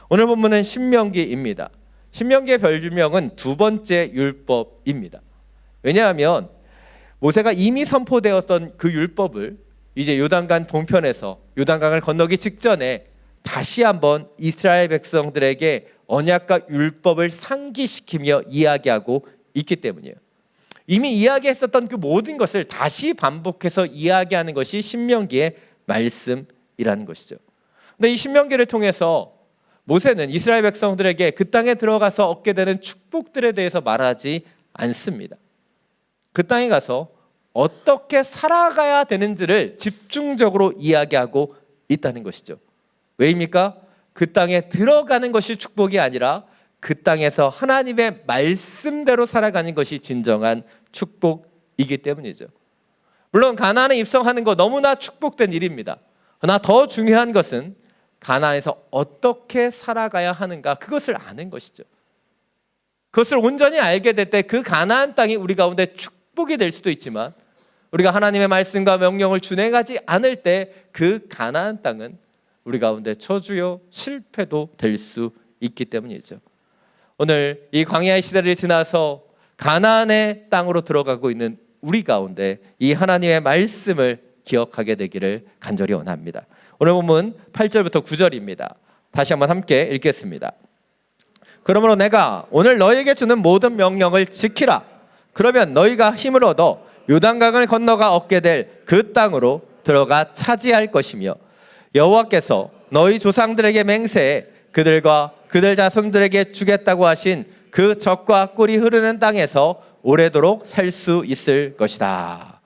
오늘 본문은 신명기입니다. 신명기의 별명은 두 번째 율법입니다. 왜냐하면 모세가 이미 선포되었던 그 율법을 이제 요단강 동편에서 요단강을 건너기 직전에 다시 한번 이스라엘 백성들에게 언약과 율법을 상기시키며 이야기하고 있기 때문이에요. 이미 이야기했었던 그 모든 것을 다시 반복해서 이야기하는 것이 신명기의 말씀이라는 것이죠. 근데 이 신명기를 통해서 모세는 이스라엘 백성들에게 그 땅에 들어가서 얻게 되는 축복들에 대해서 말하지 않습니다. 그 땅에 가서 어떻게 살아가야 되는지를 집중적으로 이야기하고 있다는 것이죠. 왜입니까? 그 땅에 들어가는 것이 축복이 아니라 그 땅에서 하나님의 말씀대로 살아가는 것이 진정한 축복이기 때문이죠. 물론 가나안에 입성하는 거 너무나 축복된 일입니다. 그러나 더 중요한 것은 가나안에서 어떻게 살아가야 하는가, 그것을 아는 것이죠. 그것을 온전히 알게 될 때 그 가나안 땅이 우리 가운데 축복이 될 수도 있지만, 우리가 하나님의 말씀과 명령을 준행하지 않을 때 그 가나안 땅은 우리 가운데 저주요 실패도 될 수 있기 때문이죠. 오늘 이 광야의 시대를 지나서 가나안의 땅으로 들어가고 있는 우리 가운데 이 하나님의 말씀을 기억하게 되기를 간절히 원합니다. 오늘 본문 8절부터 9절입니다. 다시 한번 함께 읽겠습니다. 그러므로 내가 오늘 너희에게 주는 모든 명령을 지키라. 그러면 너희가 힘을 얻어 요단강을 건너가 얻게 될 그 땅으로 들어가 차지할 것이며, 여호와께서 너희 조상들에게 맹세해 그들과 그들 자손들에게 주겠다고 하신 그 젖과 꿀이 흐르는 땅에서 오래도록 살 수 있을 것이다.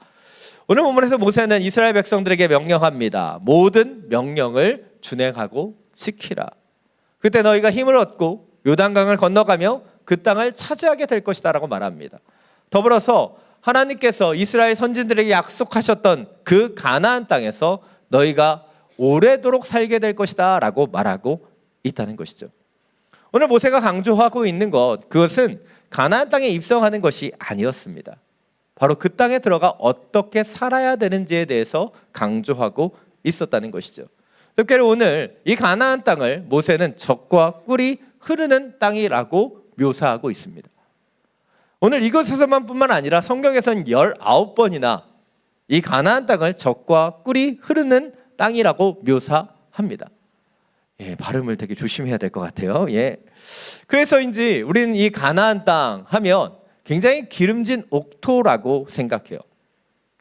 오늘 본문에서 모세는 이스라엘 백성들에게 명령합니다. 모든 명령을 준행하고 지키라. 그때 너희가 힘을 얻고 요단강을 건너가며 그 땅을 차지하게 될 것이다 라고 말합니다. 더불어서 하나님께서 이스라엘 선진들에게 약속하셨던 그 가나안 땅에서 너희가 오래도록 살게 될 것이다 라고 말하고 있다는 것이죠. 오늘 모세가 강조하고 있는 것, 그것은 가나안 땅에 입성하는 것이 아니었습니다. 바로 그 땅에 들어가 어떻게 살아야 되는지에 대해서 강조하고 있었다는 것이죠. 특별히 오늘 이 가나안 땅을 모세는 젖과 꿀이 흐르는 땅이라고 묘사하고 있습니다. 오늘 이것에서만 뿐만 아니라 성경에서는 19번이나 이 가나안 땅을 젖과 꿀이 흐르는 땅이라고 묘사합니다. 예, 발음을 되게 조심해야 될 것 같아요. 예. 그래서인지 우리는 이 가나안 땅 하면 굉장히 기름진 옥토라고 생각해요.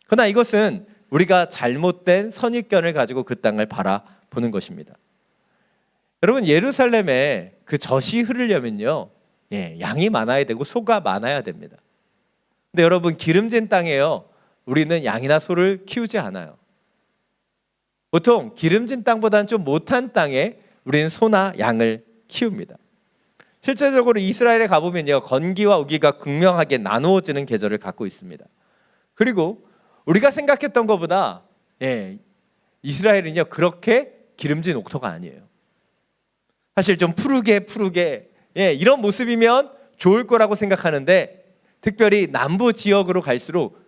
그러나 이것은 우리가 잘못된 선입견을 가지고 그 땅을 바라보는 것입니다. 여러분, 예루살렘에 그 젖이 흐르려면요, 양이 많아야 되고 소가 많아야 됩니다. 근데 여러분, 기름진 땅에요, 우리는 양이나 소를 키우지 않아요. 보통 기름진 땅보다는 좀 못한 땅에 우리는 소나 양을 키웁니다. 실제적으로 이스라엘에 가보면요, 건기와 우기가 극명하게 나누어지는 계절을 갖고 있습니다. 그리고 우리가 생각했던 것보다 이스라엘은요, 그렇게 기름진 옥토가 아니에요. 사실 좀 푸르게 이런 모습이면 좋을 거라고 생각하는데, 특별히 남부 지역으로 갈수록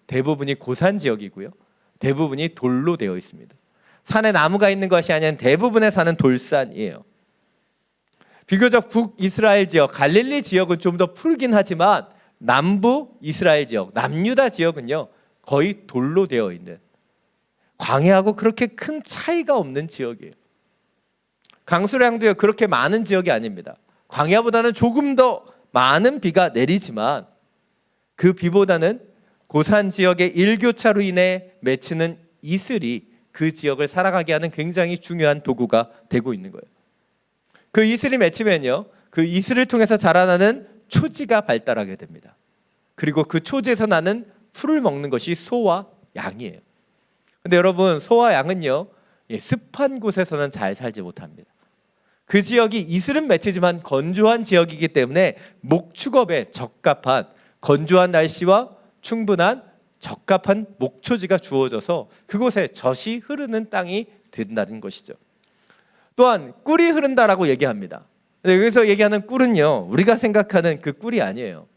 대부분이 고산 지역이고요, 대부분이 돌로 되어 있습니다. 산에 나무가 있는 것이 아닌 대부분의 산은 돌산이에요. 비교적 북이스라엘 지역, 갈릴리 지역은 좀 더 푸르긴 하지만 남부 이스라엘 지역, 남유다 지역은요, 거의 돌로 되어 있는, 광야하고 그렇게 큰 차이가 없는 지역이에요. 강수량도요, 그렇게 많은 지역이 아닙니다. 광야보다는 조금 더 많은 비가 내리지만 그 비보다는 고산 지역의 일교차로 인해 맺히는 이슬이 그 지역을 살아가게 하는 굉장히 중요한 도구가 되고 있는 거예요. 그 이슬이 맺히면요, 그 이슬을 통해서 자라나는 초지가 발달하게 됩니다. 그리고 그 초지에서 나는 풀을 먹는 것이 소와 양이에요. 근데 여러분, 소와 양은요, 습한 곳에서는 잘 살지 못합니다. 그 지역이 이슬은 맺히지만 건조한 지역이기 때문에 목축업에 적합한 건조한 날씨와 충분한 적합한 목초지가 주어져서 그곳에 젖이 흐르는 땅이 된다는 것이죠. 또한 꿀이 흐른다라고 얘기합니다. 근데 여기서 얘기하는 꿀은요, 우리가 생각하는 그 꿀이 아니에요.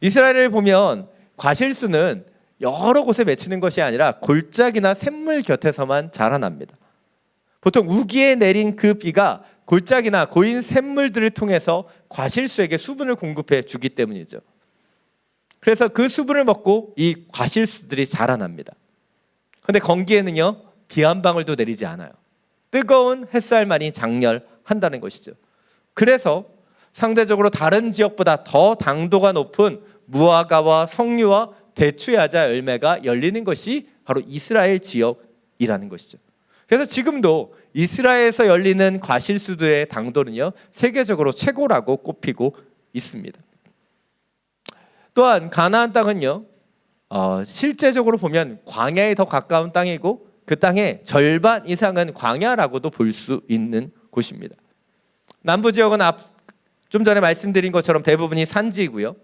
이스라엘을 보면 과실수는 여러 곳에 맺히는 것이 아니라 골짜기나 샘물 곁에서만 자라납니다. 보통 우기에 내린 그 비가 골짜기나 고인 샘물들을 통해서 과실수에게 수분을 공급해 주기 때문이죠. 그래서 그 수분을 먹고 이 과실수들이 자라납니다. 그런데 건기에는요, 비 한 방울도 내리지 않아요. 뜨거운 햇살만이 장렬한다는 것이죠. 그래서 상대적으로 다른 지역보다 더 당도가 높은 무화과와 석류와 대추야자 열매가 열리는 것이 바로 이스라엘 지역이라는 것이죠. 그래서 지금도 이스라엘에서 열리는 과실수들의 당도는요, 세계적으로 최고라고 꼽히고 있습니다. 또한 가나안 땅은요, 실제적으로 보면 광야에 더 가까운 땅이고 그 땅의 절반 이상은 광야라고도 볼 수 있는 곳입니다. 남부 지역은 좀 전에 말씀드린 것처럼 대부분이 산지이고요.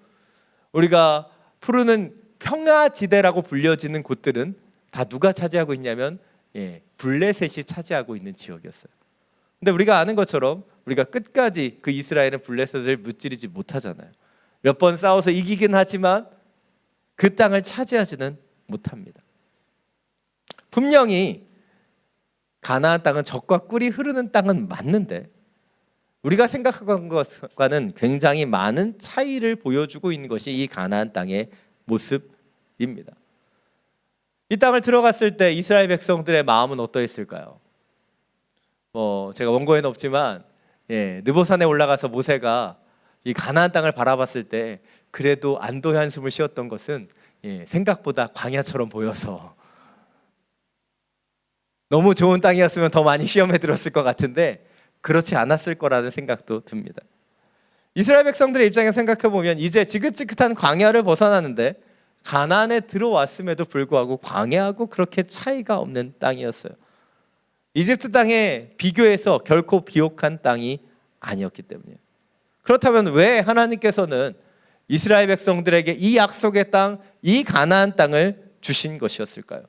우리가 푸르는 평화지대라고 불려지는 곳들은 다 누가 차지하고 있냐면 블레셋이 차지하고 있는 지역이었어요. 근데 우리가 아는 것처럼 우리가 끝까지 그 이스라엘은 블레셋을 무찌르지 못하잖아요. 몇 번 싸워서 이기긴 하지만 그 땅을 차지하지는 못합니다. 분명히 가나안 땅은 젖과 꿀이 흐르는 땅은 맞는데 우리가 생각한 것과는 굉장히 많은 차이를 보여주고 있는 것이 이 가나안 땅의 모습입니다. 이 땅을 들어갔을 때 이스라엘 백성들의 마음은 어떠했을까요? 제가 원고에는 없지만 느보산에 올라가서 모세가 이 가나안 땅을 바라봤을 때 그래도 안도의 한숨을 쉬었던 것은 생각보다 광야처럼 보여서 너무 좋은 땅이었으면 더 많이 시험에 들었을 것 같은데 그렇지 않았을 거라는 생각도 듭니다. 이스라엘 백성들의 입장에서 생각해보면 이제 지긋지긋한 광야를 벗어나는데 가나안에 들어왔음에도 불구하고 광야하고 그렇게 차이가 없는 땅이었어요. 이집트 땅에 비교해서 결코 비옥한 땅이 아니었기 때문이에요. 그렇다면 왜 하나님께서는 이스라엘 백성들에게 이 약속의 땅, 이 가나안 땅을 주신 것이었을까요?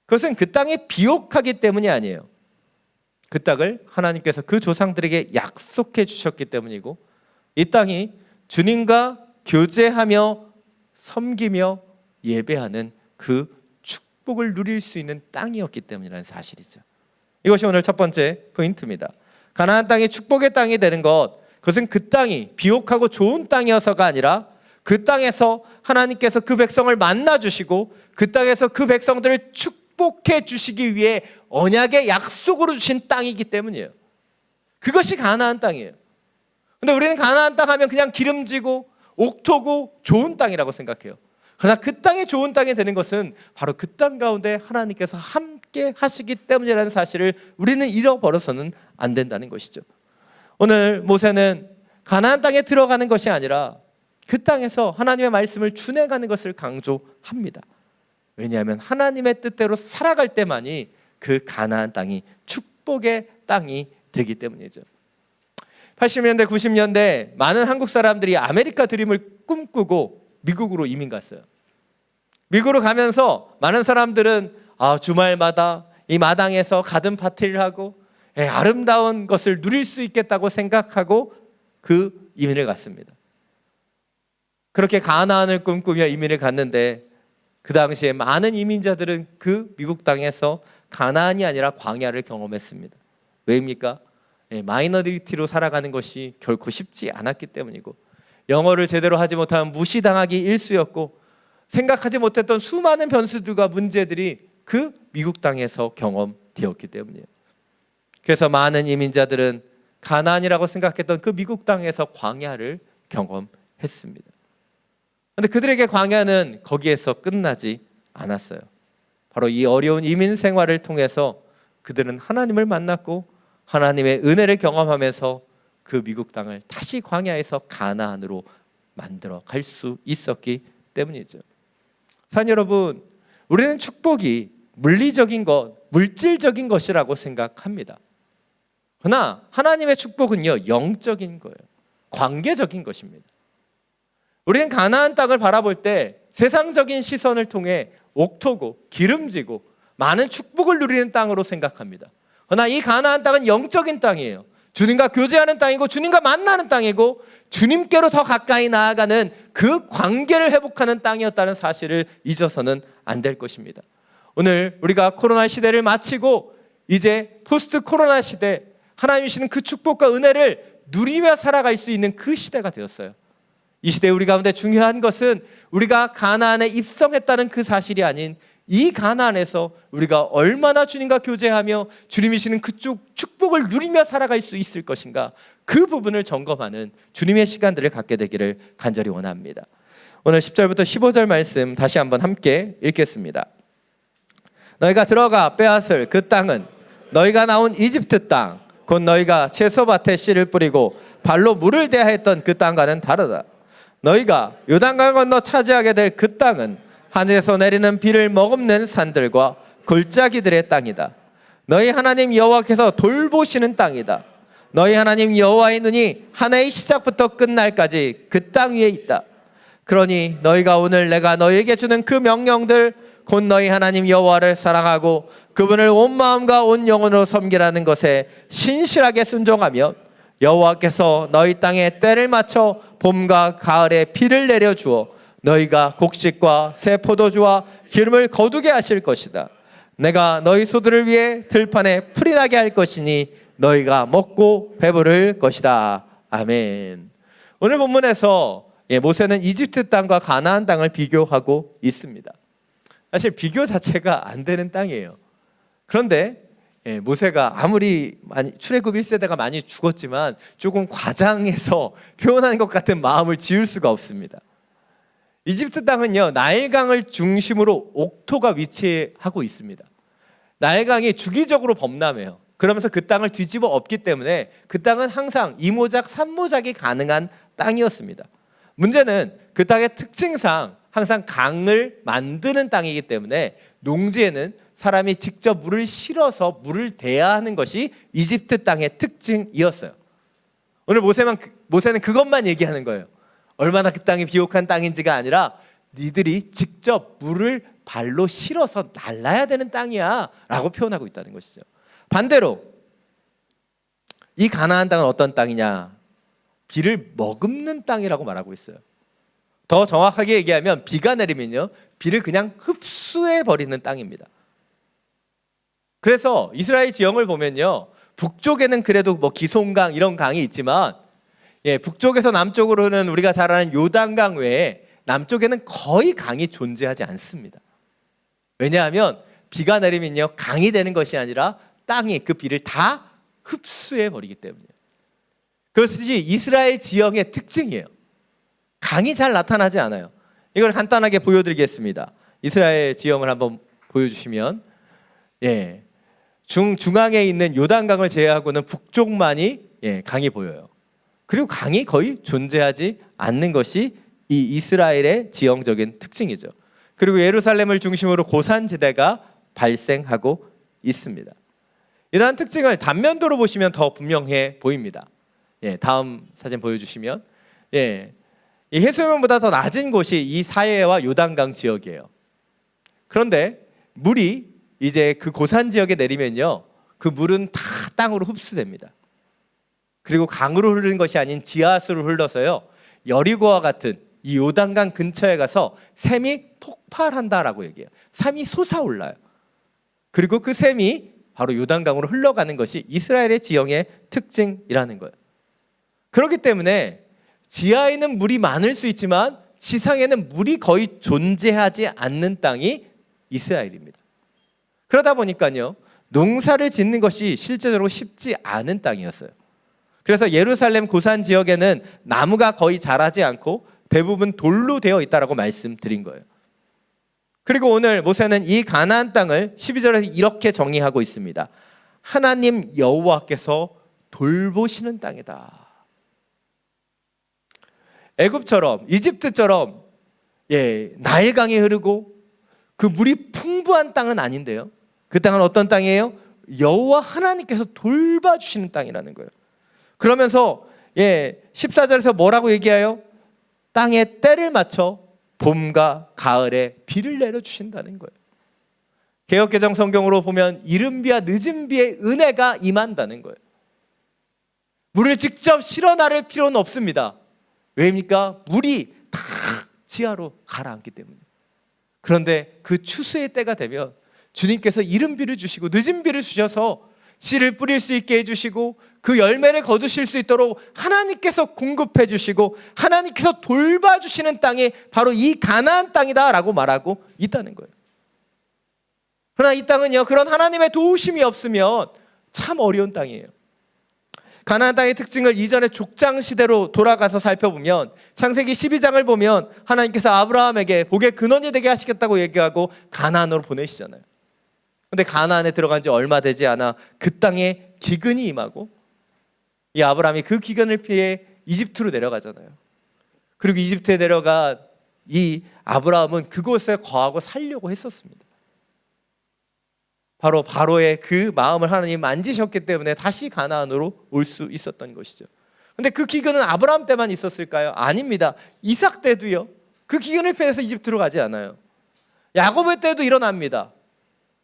그것은 그 땅이 비옥하기 때문이 아니에요. 그 땅을 하나님께서 그 조상들에게 약속해 주셨기 때문이고 이 땅이 주님과 교제하며 섬기며 예배하는 그 축복을 누릴 수 있는 땅이었기 때문이라는 사실이죠. 이것이 오늘 첫 번째 포인트입니다. 가나안 땅이 축복의 땅이 되는 것, 그것은 그 땅이 비옥하고 좋은 땅이어서가 아니라 그 땅에서 하나님께서 그 백성을 만나 주시고 그 땅에서 그 백성들을 축복해 주시기 위해 언약의 약속으로 주신 땅이기 때문이에요. 그것이 가나안 땅이에요. 근데 우리는 가나안 땅 하면 그냥 기름지고 옥토고 좋은 땅이라고 생각해요. 그러나 그 땅이 좋은 땅이 되는 것은 바로 그 땅 가운데 하나님께서 함께 하시기 때문이라는 사실을 우리는 잃어버려서는 안 된다는 것이죠. 오늘 모세는 가나안 땅에 들어가는 것이 아니라 그 땅에서 하나님의 말씀을 준행하는 것을 강조합니다. 왜냐하면 하나님의 뜻대로 살아갈 때만이 그 가나안 땅이 축복의 땅이 되기 때문이죠. 80년대 90년대 많은 한국 사람들이 아메리카 드림을 꿈꾸고 미국으로 이민 갔어요. 미국으로 가면서 많은 사람들은 주말마다 이 마당에서 가든 파티를 하고 아름다운 것을 누릴 수 있겠다고 생각하고 그 이민을 갔습니다. 그렇게 가나안을 꿈꾸며 이민을 갔는데 그 당시에 많은 이민자들은 그 미국 땅에서 가나안이 아니라 광야를 경험했습니다. 왜입니까? 마이너리티로 살아가는 것이 결코 쉽지 않았기 때문이고 영어를 제대로 하지 못하면 무시당하기 일쑤였고 생각하지 못했던 수많은 변수들과 문제들이 그 미국 땅에서 경험되었기 때문이에요. 그래서 많은 이민자들은 가나안이라고 생각했던 그 미국 땅에서 광야를 경험했습니다. 그런데 그들에게 광야는 거기에서 끝나지 않았어요. 바로 이 어려운 이민 생활을 통해서 그들은 하나님을 만났고 하나님의 은혜를 경험하면서 그 미국 땅을 다시 광야에서 가나안으로 만들어 갈 수 있었기 때문이죠. 사랑 여러분, 우리는 축복이 물리적인 것, 물질적인 것이라고 생각합니다. 그러나 하나님의 축복은요, 영적인 거예요. 관계적인 것입니다. 우리는 가나안 땅을 바라볼 때 세상적인 시선을 통해 옥토고 기름지고 많은 축복을 누리는 땅으로 생각합니다. 그러나 이 가나안 땅은 영적인 땅이에요. 주님과 교제하는 땅이고 주님과 만나는 땅이고 주님께로 더 가까이 나아가는 그 관계를 회복하는 땅이었다는 사실을 잊어서는 안 될 것입니다. 오늘 우리가 코로나 시대를 마치고 이제 포스트 코로나 시대, 하나님 주시는 그 축복과 은혜를 누리며 살아갈 수 있는 그 시대가 되었어요. 이 시대 우리 가운데 중요한 것은 우리가 가나안에 입성했다는 그 사실이 아닌 이 가나안에서 우리가 얼마나 주님과 교제하며 주님이 주시는 그쪽 축복을 누리며 살아갈 수 있을 것인가, 그 부분을 점검하는 주님의 시간들을 갖게 되기를 간절히 원합니다. 오늘 10절부터 15절 말씀 다시 한번 함께 읽겠습니다. 너희가 들어가 빼앗을 그 땅은 너희가 나온 이집트 땅, 곧 너희가 채소밭에 씨를 뿌리고 발로 물을 대하였던 그 땅과는 다르다. 너희가 요단강 건너 차지하게 될 그 땅은 하늘에서 내리는 비를 머금는 산들과 골짜기들의 땅이다. 너희 하나님 여호와께서 돌보시는 땅이다. 너희 하나님 여호와의 눈이 한 해의 시작부터 끝날까지 그 땅 위에 있다. 그러니 너희가 오늘 내가 너희에게 주는 그 명령들, 곧 너희 하나님 여호와를 사랑하고 그분을 온 마음과 온 영혼으로 섬기라는 것에 신실하게 순종하며 여호와께서 너희 땅에 때를 맞춰 봄과 가을에 비를 내려주어 너희가 곡식과 새 포도주와 기름을 거두게 하실 것이다. 내가 너희 소들을 위해 들판에 풀이 나게 할 것이니 너희가 먹고 배부를 것이다. 아멘. 오늘 본문에서 모세는 이집트 땅과 가나안 땅을 비교하고 있습니다. 사실 비교 자체가 안 되는 땅이에요. 그런데 모세가 아무리 출애굽 1세대가 많이 죽었지만 조금 과장해서 표현한 것 같은 마음을 지울 수가 없습니다. 이집트 땅은요, 나일강을 중심으로 옥토가 위치하고 있습니다. 나일강이 주기적으로 범람해요. 그러면서 그 땅을 뒤집어 엎기 때문에 그 땅은 항상 이모작, 삼모작이 가능한 땅이었습니다. 문제는 그 땅의 특징상 항상 강을 만드는 땅이기 때문에 농지에는 사람이 직접 물을 실어서 물을 대야 하는 것이 이집트 땅의 특징이었어요. 오늘 모세는 그것만 얘기하는 거예요. 얼마나 그 땅이 비옥한 땅인지가 아니라 니들이 직접 물을 발로 실어서 날라야 되는 땅이야 라고 표현하고 있다는 것이죠. 반대로 이 가나안 땅은 어떤 땅이냐? 비를 머금는 땅이라고 말하고 있어요. 더 정확하게 얘기하면 비가 내리면요, 비를 그냥 흡수해 버리는 땅입니다. 그래서 이스라엘 지형을 보면요, 북쪽에는 그래도 뭐 기손강 이런 강이 있지만 북쪽에서 남쪽으로는 우리가 잘 아는 요단강 외에 남쪽에는 거의 강이 존재하지 않습니다. 왜냐하면 비가 내리면요, 강이 되는 것이 아니라 땅이 그 비를 다 흡수해 버리기 때문이에요. 그것이 이스라엘 지형의 특징이에요. 강이 잘 나타나지 않아요. 이걸 간단하게 보여드리겠습니다. 이스라엘 지형을 한번 보여주시면, 중앙에 있는 요단강을 제외하고는 북쪽만이 강이 보여요. 그리고 강이 거의 존재하지 않는 것이 이 이스라엘의 지형적인 특징이죠. 그리고 예루살렘을 중심으로 고산지대가 발생하고 있습니다. 이러한 특징을 단면도로 보시면 더 분명해 보입니다. 다음 사진 보여주시면, 이 해수면보다 더 낮은 곳이 이 사해와 요단강 지역이에요. 그런데 물이 이제 그 고산 지역에 내리면요, 그 물은 다 땅으로 흡수됩니다. 그리고 강으로 흐르는 것이 아닌 지하수로 흘러서요, 여리고와 같은 이 요단강 근처에 가서 샘이 폭발한다라고 얘기해요. 샘이 솟아올라요. 그리고 그 샘이 바로 요단강으로 흘러가는 것이 이스라엘의 지형의 특징이라는 거예요. 그렇기 때문에 지하에는 물이 많을 수 있지만 지상에는 물이 거의 존재하지 않는 땅이 이스라엘입니다. 그러다 보니까요, 농사를 짓는 것이 실제적으로 쉽지 않은 땅이었어요. 그래서 예루살렘 고산 지역에는 나무가 거의 자라지 않고 대부분 돌로 되어 있다라고 말씀드린 거예요. 그리고 오늘 모세는 이 가나안 땅을 12절에서 이렇게 정의하고 있습니다. 하나님 여호와께서 돌보시는 땅이다. 애굽처럼, 이집트처럼 나일강이 흐르고 그 물이 풍부한 땅은 아닌데요, 그 땅은 어떤 땅이에요? 여호와 하나님께서 돌봐주시는 땅이라는 거예요. 그러면서 14절에서 뭐라고 얘기해요? 땅에 때를 맞춰 봄과 가을에 비를 내려주신다는 거예요. 개역개정 성경으로 보면 이른 비와 늦은 비의 은혜가 임한다는 거예요. 물을 직접 실어 나를 필요는 없습니다. 왜입니까? 물이 다 지하로 가라앉기 때문에. 그런데 그 추수의 때가 되면 주님께서 이른 비를 주시고 늦은 비를 주셔서 씨를 뿌릴 수 있게 해주시고 그 열매를 거두실 수 있도록 하나님께서 공급해 주시고 하나님께서 돌봐주시는 땅이 바로 이 가나안 땅이다라고 말하고 있다는 거예요. 그러나 이 땅은요, 그런 하나님의 도우심이 없으면 참 어려운 땅이에요. 가나안 땅의 특징을 이전의 족장 시대로 돌아가서 살펴보면 창세기 12장을 보면 하나님께서 아브라함에게 복의 근원이 되게 하시겠다고 얘기하고 가나안으로 보내시잖아요. 근데 가나안에 들어간 지 얼마 되지 않아 그 땅에 기근이 임하고 이 아브라함이 그 기근을 피해 이집트로 내려가잖아요. 그리고 이집트에 내려간 이 아브라함은 그곳에 거하고 살려고 했었습니다. 바로 바로의 그 마음을 하나님이 만지셨기 때문에 다시 가나안으로 올 수 있었던 것이죠. 근데 그 기근은 아브라함 때만 있었을까요? 아닙니다. 이삭 때도요. 그 기근을 피해서 이집트로 가지 않아요. 야곱의 때도 일어납니다.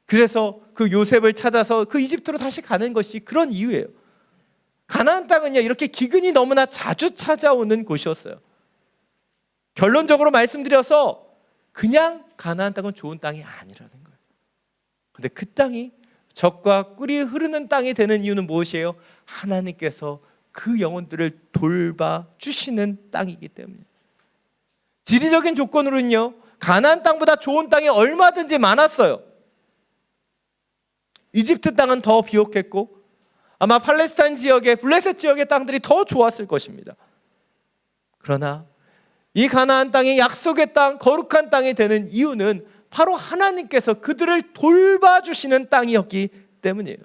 그래서 그 요셉을 찾아서 그 이집트로 다시 가는 것이 그런 이유예요. 가나안 땅은요, 이렇게 기근이 너무나 자주 찾아오는 곳이었어요. 결론적으로 말씀드려서 그냥 가나안 땅은 좋은 땅이 아니라는 거예요. 근데 그 땅이 젖과 꿀이 흐르는 땅이 되는 이유는 무엇이에요? 하나님께서 그 영혼들을 돌봐주시는 땅이기 때문이에요. 지리적인 조건으로는요, 가나안 땅보다 좋은 땅이 얼마든지 많았어요. 이집트 땅은 더 비옥했고 아마 팔레스타인 지역의 블레셋 지역의 땅들이 더 좋았을 것입니다. 그러나 이 가나안 땅이 약속의 땅, 거룩한 땅이 되는 이유는 바로 하나님께서 그들을 돌봐주시는 땅이었기 때문이에요.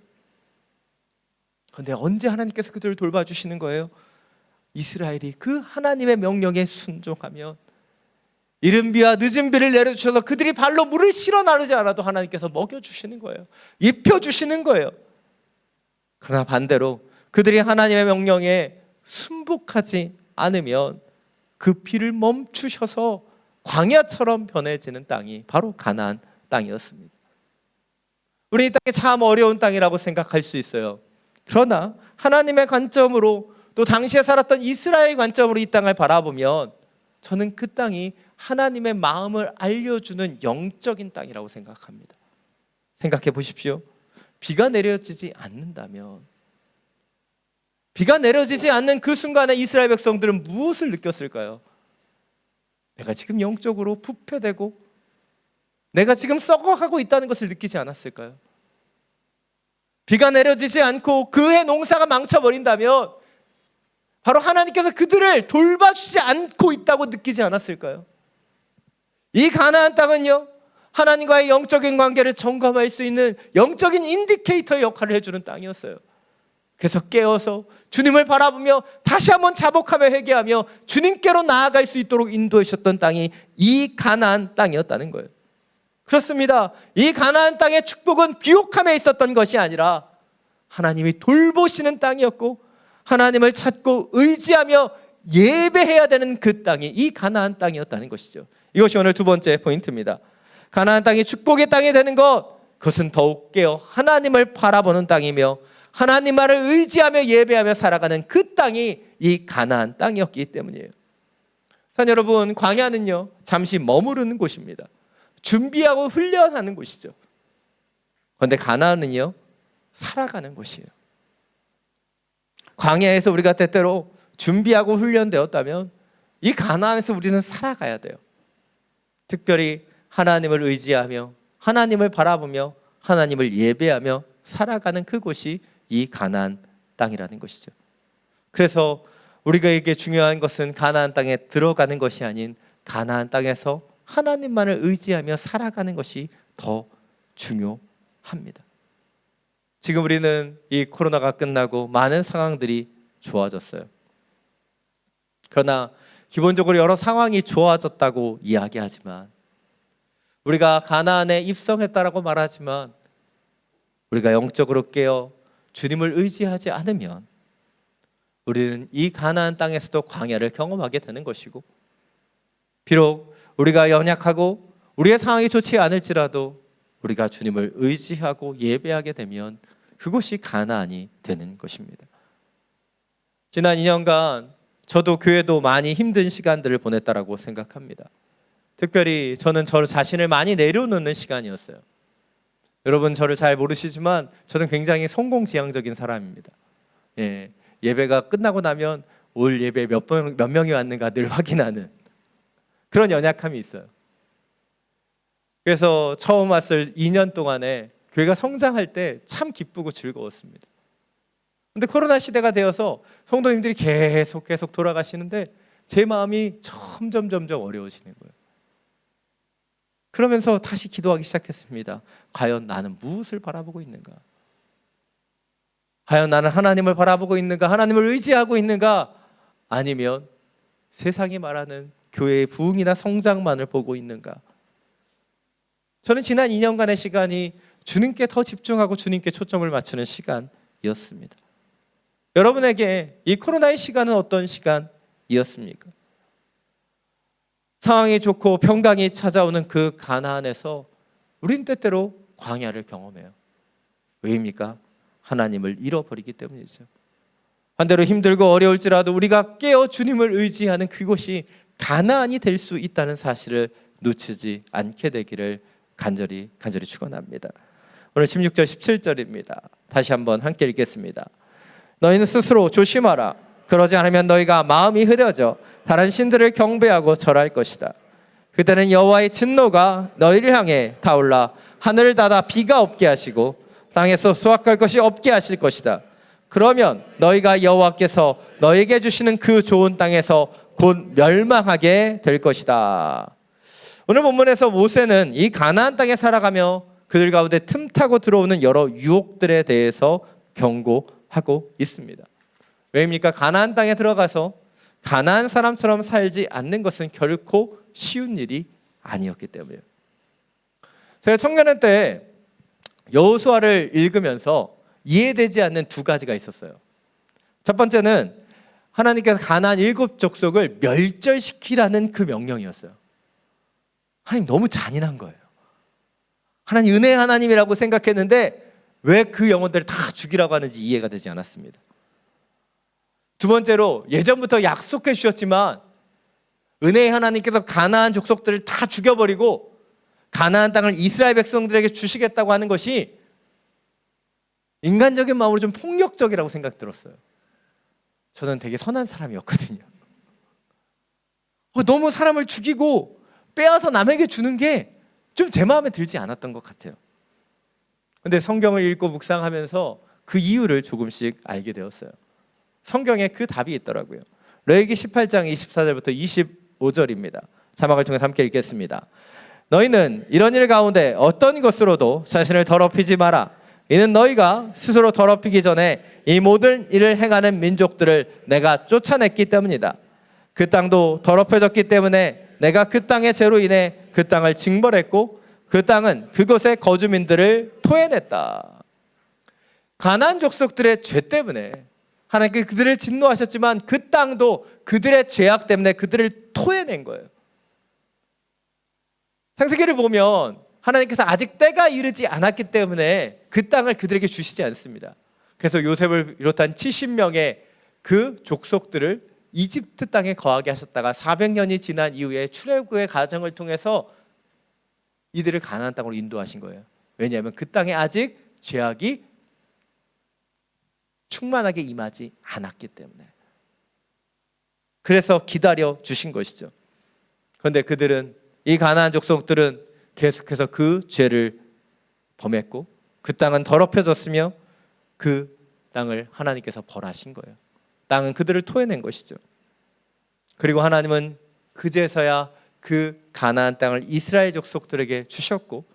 그런데 언제 하나님께서 그들을 돌봐주시는 거예요? 이스라엘이 그 하나님의 명령에 순종하면 이른 비와 늦은 비를 내려주셔서 그들이 발로 물을 실어 나르지 않아도 하나님께서 먹여주시는 거예요. 입혀주시는 거예요. 그러나 반대로 그들이 하나님의 명령에 순복하지 않으면 그 비를 멈추셔서 광야처럼 변해지는 땅이 바로 가나안 땅이었습니다. 우리 이 땅이 참 어려운 땅이라고 생각할 수 있어요. 그러나 하나님의 관점으로 또 당시에 살았던 이스라엘 관점으로 이 땅을 바라보면 저는 그 땅이 하나님의 마음을 알려주는 영적인 땅이라고 생각합니다. 생각해 보십시오. 비가 내려지지 않는다면, 비가 내려지지 않는 그 순간에 이스라엘 백성들은 무엇을 느꼈을까요? 내가 지금 영적으로 부패되고 내가 지금 썩어가고 있다는 것을 느끼지 않았을까요? 비가 내려지지 않고 그의 농사가 망쳐버린다면 바로 하나님께서 그들을 돌봐주지 않고 있다고 느끼지 않았을까요? 이 가나안 땅은요, 하나님과의 영적인 관계를 점검할 수 있는 영적인 인디케이터의 역할을 해주는 땅이었어요. 그래서 깨어서 주님을 바라보며 다시 한번 자복하며 회개하며 주님께로 나아갈 수 있도록 인도해 주셨던 땅이 이 가나안 땅이었다는 거예요. 그렇습니다. 이 가나안 땅의 축복은 비옥함에 있었던 것이 아니라 하나님이 돌보시는 땅이었고 하나님을 찾고 의지하며 예배해야 되는 그 땅이 이 가나안 땅이었다는 것이죠. 이것이 오늘 두 번째 포인트입니다. 가나안 땅이 축복의 땅이 되는 것, 그것은 더욱 깨어 하나님을 바라보는 땅이며 하나님만을 의지하며 예배하며 살아가는 그 땅이 이 가나안 땅이었기 때문이에요. 자, 여러분, 광야는요 잠시 머무르는 곳입니다. 준비하고 훈련하는 곳이죠. 그런데 가나안은요 살아가는 곳이에요. 광야에서 우리가 때때로 준비하고 훈련되었다면 이 가나안에서 우리는 살아가야 돼요. 특별히 하나님을 의지하며 하나님을 바라보며 하나님을 예배하며 살아가는 그곳이 이 가나안 땅이라는 것이죠. 그래서 우리에게 중요한 것은 가나안 땅에 들어가는 것이 아닌 가나안 땅에서 하나님만을 의지하며 살아가는 것이 더 중요합니다. 지금 우리는 이 코로나가 끝나고 많은 상황들이 좋아졌어요. 그러나 기본적으로 여러 상황이 좋아졌다고 이야기하지만 우리가 가나안에 입성했다라고 말하지만 우리가 영적으로 깨어 주님을 의지하지 않으면 우리는 이 가나안 땅에서도 광야를 경험하게 되는 것이고, 비록 우리가 연약하고 우리의 상황이 좋지 않을지라도 우리가 주님을 의지하고 예배하게 되면 그것이 가나안이 되는 것입니다. 지난 2년간 저도 교회도 많이 힘든 시간들을 보냈다라고 생각합니다. 특별히 저는 저 자신을 많이 내려놓는 시간이었어요. 여러분 저를 잘 모르시지만 저는 굉장히 성공지향적인 사람입니다. 예배가 끝나고 나면 올 예배 몇 명이 왔는가 늘 확인하는 그런 연약함이 있어요. 그래서 처음 왔을 2년 동안에 교회가 성장할 때 참 기쁘고 즐거웠습니다. 근데 코로나 시대가 되어서 성도님들이 계속 돌아가시는데 제 마음이 점점 어려워지는 거예요. 그러면서 다시 기도하기 시작했습니다. 과연 나는 무엇을 바라보고 있는가? 과연 나는 하나님을 바라보고 있는가? 하나님을 의지하고 있는가? 아니면 세상이 말하는 교회의 부흥이나 성장만을 보고 있는가? 저는 지난 2년간의 시간이 주님께 더 집중하고 주님께 초점을 맞추는 시간이었습니다. 여러분에게 이 코로나의 시간은 어떤 시간이었습니까? 상황이 좋고 평강이 찾아오는 그 가나안에서 우린 때때로 광야를 경험해요. 왜입니까? 하나님을 잃어버리기 때문이죠. 반대로 힘들고 어려울지라도 우리가 깨어 주님을 의지하는 그곳이 가나안이 될 수 있다는 사실을 놓치지 않게 되기를 간절히 축원합니다. 오늘 16절 17절입니다. 다시 한번 함께 읽겠습니다. 너희는 스스로 조심하라. 그러지 않으면 너희가 마음이 흐려져 다른 신들을 경배하고 절할 것이다. 그때는 여호와의 진노가 너희를 향해 타올라 하늘을 닫아 비가 없게 하시고 땅에서 수확할 것이 없게 하실 것이다. 그러면 너희가 여호와께서 너희에게 주시는 그 좋은 땅에서 곧 멸망하게 될 것이다. 오늘 본문에서 모세는 이 가나안 땅에 살아가며 그들 가운데 틈타고 들어오는 여러 유혹들에 대해서 경고하고 있습니다. 왜입니까? 가나안 땅에 들어가서 가나안 사람처럼 살지 않는 것은 결코 쉬운 일이 아니었기 때문이에요. 제가 청년회 때 여호수아를 읽으면서 이해되지 않는 두 가지가 있었어요. 첫 번째는 하나님께서 가나안 7족속을 멸절시키라는 그 명령이었어요. 하나님 너무 잔인한 거예요. 하나님 은혜의 하나님이라고 생각했는데 왜 그 영혼들을 다 죽이라고 하는지 이해가 되지 않았습니다. 두 번째로 예전부터 약속해 주셨지만 은혜의 하나님께서 가나안 족속들을 다 죽여버리고 가나안 땅을 이스라엘 백성들에게 주시겠다고 하는 것이 인간적인 마음으로 좀 폭력적이라고 생각 들었어요. 저는 되게 선한 사람이었거든요. 너무 사람을 죽이고 빼앗아 남에게 주는 게 좀 제 마음에 들지 않았던 것 같아요. 근데 성경을 읽고 묵상하면서 그 이유를 조금씩 알게 되었어요. 성경에 그 답이 있더라고요. 레위기 18장 24절부터 25절입니다. 자막을 통해서 함께 읽겠습니다. 너희는 이런 일 가운데 어떤 것으로도 자신을 더럽히지 마라. 이는 너희가 스스로 더럽히기 전에 이 모든 일을 행하는 민족들을 내가 쫓아냈기 때문이다. 그 땅도 더럽혀졌기 때문에 내가 그 땅의 죄로 인해 그 땅을 징벌했고 그 땅은 그곳의 거주민들을 토해냈다. 가나안 족속들의 죄 때문에 하나님께서 그들을 진노하셨지만 그 땅도 그들의 죄악 때문에 그들을 토해낸 거예요. 창세기를 보면 하나님께서 아직 때가 이르지 않았기 때문에 그 땅을 그들에게 주시지 않습니다. 그래서 요셉을 비롯한 70명의 그 족속들을 이집트 땅에 거하게 하셨다가 400년이 지난 이후에 출애굽의 과정을 통해서 이들을 가나안 땅으로 인도하신 거예요. 왜냐하면 그 땅에 아직 죄악이 충만하게 임하지 않았기 때문에. 그래서 기다려 주신 것이죠. 그런데 그들은 이 가나안 족속들은 계속해서 그 죄를 범했고 그 땅은 더럽혀졌으며 그 땅을 하나님께서 벌하신 거예요. 땅은 그들을 토해낸 것이죠. 그리고 하나님은 그제서야 그 가나안 땅을 이스라엘 족속들에게 주셨고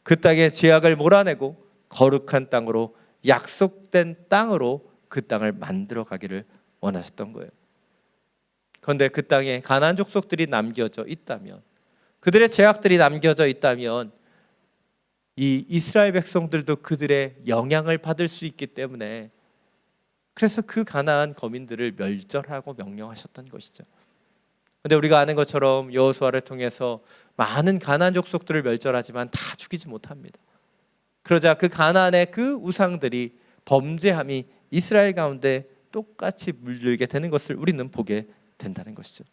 그 땅의 죄악을 몰아내고 거룩한 땅으로 약속된 땅으로 그 땅을 만들어 가기를 원하셨던 거예요. 그런데 그 땅에 가나안 족속들이 남겨져 있다면, 그들의 죄악들이 남겨져 있다면 이 이스라엘 백성들도 그들의 영향을 받을 수 있기 때문에 그래서 그 가나안 거민들을 멸절하고 명령하셨던 것이죠. 근데 우리가 아는 것처럼 여호수아를 통해서 많은 가나안 족속들을 멸절하지만 다 죽이지 못합니다. 그러자 그 가나안의 그 우상들이 범죄함이 이스라엘 가운데 똑같이 물들게 되는 것을 우리는 보게 된다는 것이죠.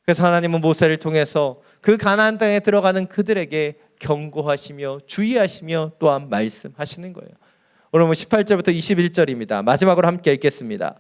그래서 하나님은 모세를 통해서 그 가나안 땅에 들어가는 그들에게 경고하시며 주의하시며 또한 말씀하시는 거예요. 오늘 18절부터 21절입니다. 마지막으로 함께 읽겠습니다.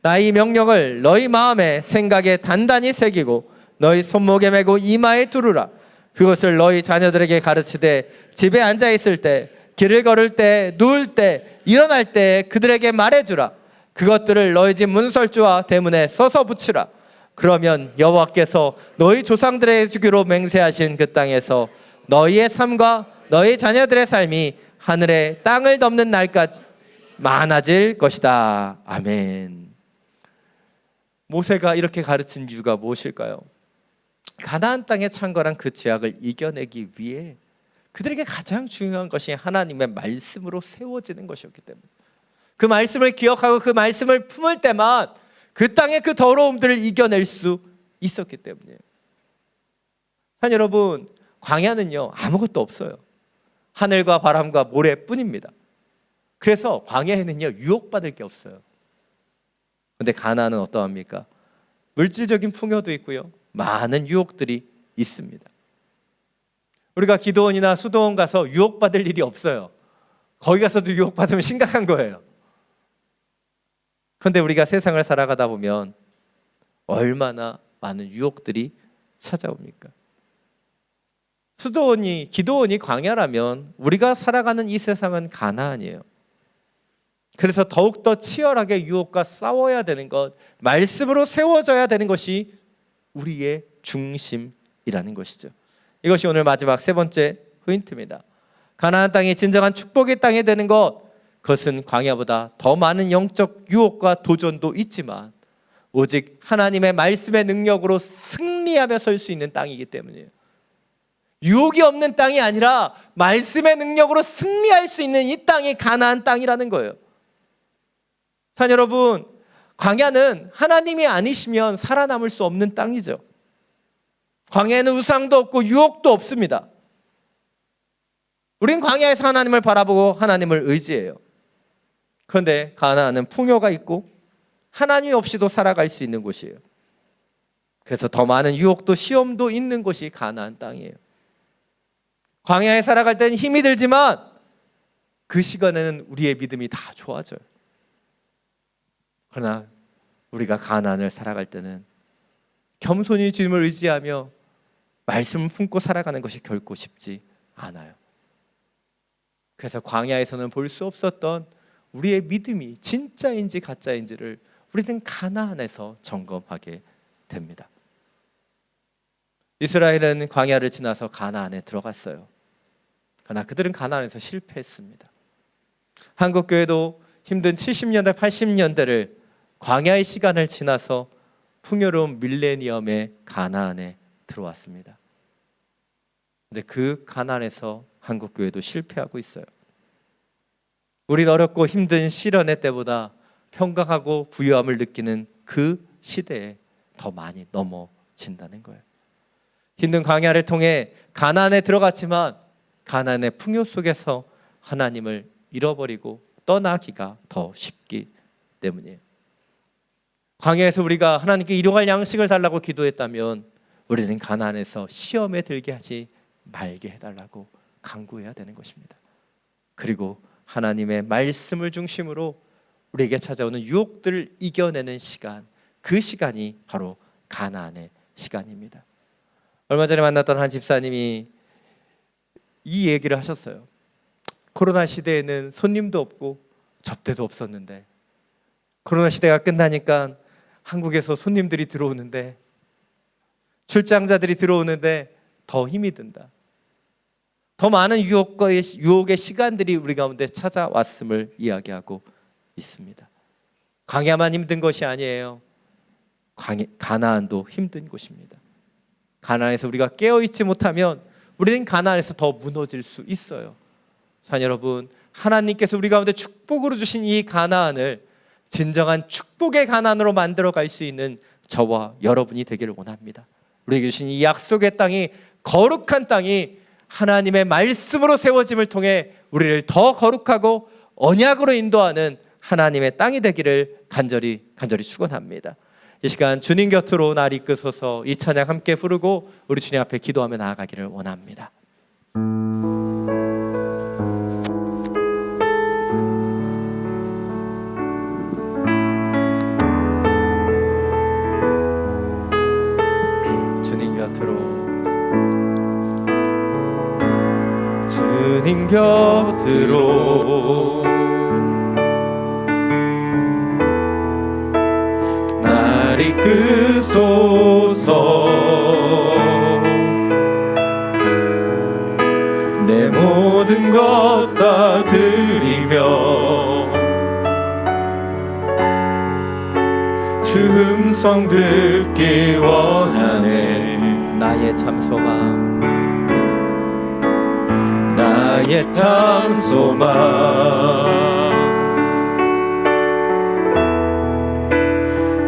나 이 명령을 너희 마음에 생각에 단단히 새기고 너희 손목에 메고 이마에 두르라. 그것을 너희 자녀들에게 가르치되 집에 앉아 있을 때, 길을 걸을 때, 누울 때, 일어날 때 그들에게 말해주라. 그것들을 너희 집 문설주와 대문에 써서 붙이라. 그러면 여호와께서 너희 조상들에게 주기로 맹세하신 그 땅에서 너희의 삶과 너희 자녀들의 삶이 하늘의 땅을 덮는 날까지 많아질 것이다. 아멘. 모세가 이렇게 가르친 이유가 무엇일까요? 가나안 땅에 창궐한 그 죄악을 이겨내기 위해 그들에게 가장 중요한 것이 하나님의 말씀으로 세워지는 것이었기 때문에, 그 말씀을 기억하고 그 말씀을 품을 때만 그 땅의 그 더러움들을 이겨낼 수 있었기 때문이에요. 여러분, 광야는요 아무것도 없어요. 하늘과 바람과 모래뿐입니다. 그래서 광야에는요 유혹받을 게 없어요. 근데 가나안은 어떠합니까? 물질적인 풍요도 있고요, 많은 유혹들이 있습니다. 우리가 기도원이나 수도원 가서 유혹받을 일이 없어요. 거기 가서도 유혹받으면 심각한 거예요. 그런데 우리가 세상을 살아가다 보면 얼마나 많은 유혹들이 찾아옵니까? 수도원이, 기도원이 광야라면 우리가 살아가는 이 세상은 가나안이에요. 그래서 더욱더 치열하게 유혹과 싸워야 되는 것, 말씀으로 세워져야 되는 것이 우리의 중심이라는 것이죠. 이것이 오늘 마지막 세 번째 포인트입니다. 가나안 땅이 진정한 축복의 땅이 되는 것, 그것은 광야보다 더 많은 영적 유혹과 도전도 있지만 오직 하나님의 말씀의 능력으로 승리하며 설 수 있는 땅이기 때문이에요. 유혹이 없는 땅이 아니라 말씀의 능력으로 승리할 수 있는 이 땅이 가나안 땅이라는 거예요. 자, 여러분, 광야는 하나님이 아니시면 살아남을 수 없는 땅이죠. 광야에는 우상도 없고 유혹도 없습니다. 우린 광야에서 하나님을 바라보고 하나님을 의지해요. 그런데 가나안은 풍요가 있고 하나님 없이도 살아갈 수 있는 곳이에요. 그래서 더 많은 유혹도 시험도 있는 곳이 가나안 땅이에요. 광야에 살아갈 때는 힘이 들지만 그 시간에는 우리의 믿음이 다 좋아져요. 그러나 우리가 가나안을 살아갈 때는 겸손히 주님을 의지하며 말씀을 품고 살아가는 것이 결코 쉽지 않아요. 그래서 광야에서는 볼 수 없었던 우리의 믿음이 진짜인지 가짜인지를 우리는 가나안에서 점검하게 됩니다. 이스라엘은 광야를 지나서 가나안에 들어갔어요. 그러나 그들은 가나안에서 실패했습니다. 한국교회도 힘든 70년대, 80년대를 광야의 시간을 지나서 풍요로운 밀레니엄의 가나안에 들어왔습니다. 그런데 그 가나안에서 한국교회도 실패하고 있어요. 우린 어렵고 힘든 시련의 때보다 평강하고 부유함을 느끼는 그 시대에 더 많이 넘어진다는 거예요. 힘든 광야를 통해 가나안에 들어갔지만 가나안의 풍요 속에서 하나님을 잃어버리고 떠나기가 더 쉽기 때문이에요. 광야에서 우리가 하나님께 일용할 양식을 달라고 기도했다면 우리는 가나안에서 시험에 들게 하지 말게 해달라고 간구해야 되는 것입니다. 그리고 하나님의 말씀을 중심으로 우리에게 찾아오는 유혹들을 이겨내는 시간, 그 시간이 바로 가나안의 시간입니다. 얼마 전에 만났던 한 집사님이 이 얘기를 하셨어요. 코로나 시대에는 손님도 없고 접대도 없었는데 코로나 시대가 끝나니까 한국에서 손님들이 들어오는데, 출장자들이 들어오는데 더 힘이 든다. 더 많은 유혹의 시간들이 우리 가운데 찾아왔음을 이야기하고 있습니다. 광야만 힘든 것이 아니에요. 가나안도 힘든 곳입니다. 가나안에서 우리가 깨어있지 못하면 우리는 가나안에서 더 무너질 수 있어요. 자, 여러분, 하나님께서 우리 가운데 축복으로 주신 이 가나안을 진정한 축복의 가나안으로 만들어 갈 수 있는 저와 여러분이 되기를 원합니다. 우리에게 주신 이 약속의 땅이, 거룩한 땅이 하나님의 말씀으로 세워짐을 통해 우리를 더 거룩하고 언약으로 인도하는 하나님의 땅이 되기를 간절히 축원합니다. 이 시간 주님 곁으로 날 이끄소서. 이 찬양 함께 부르고 우리 주님 앞에 기도하며 나아가기를 원합니다. 주님 곁으로 날 이끄소서. 내 모든 것 다 드리며 주 음성 듣기 원하네. 나의 참 소망, 나의 참 소망.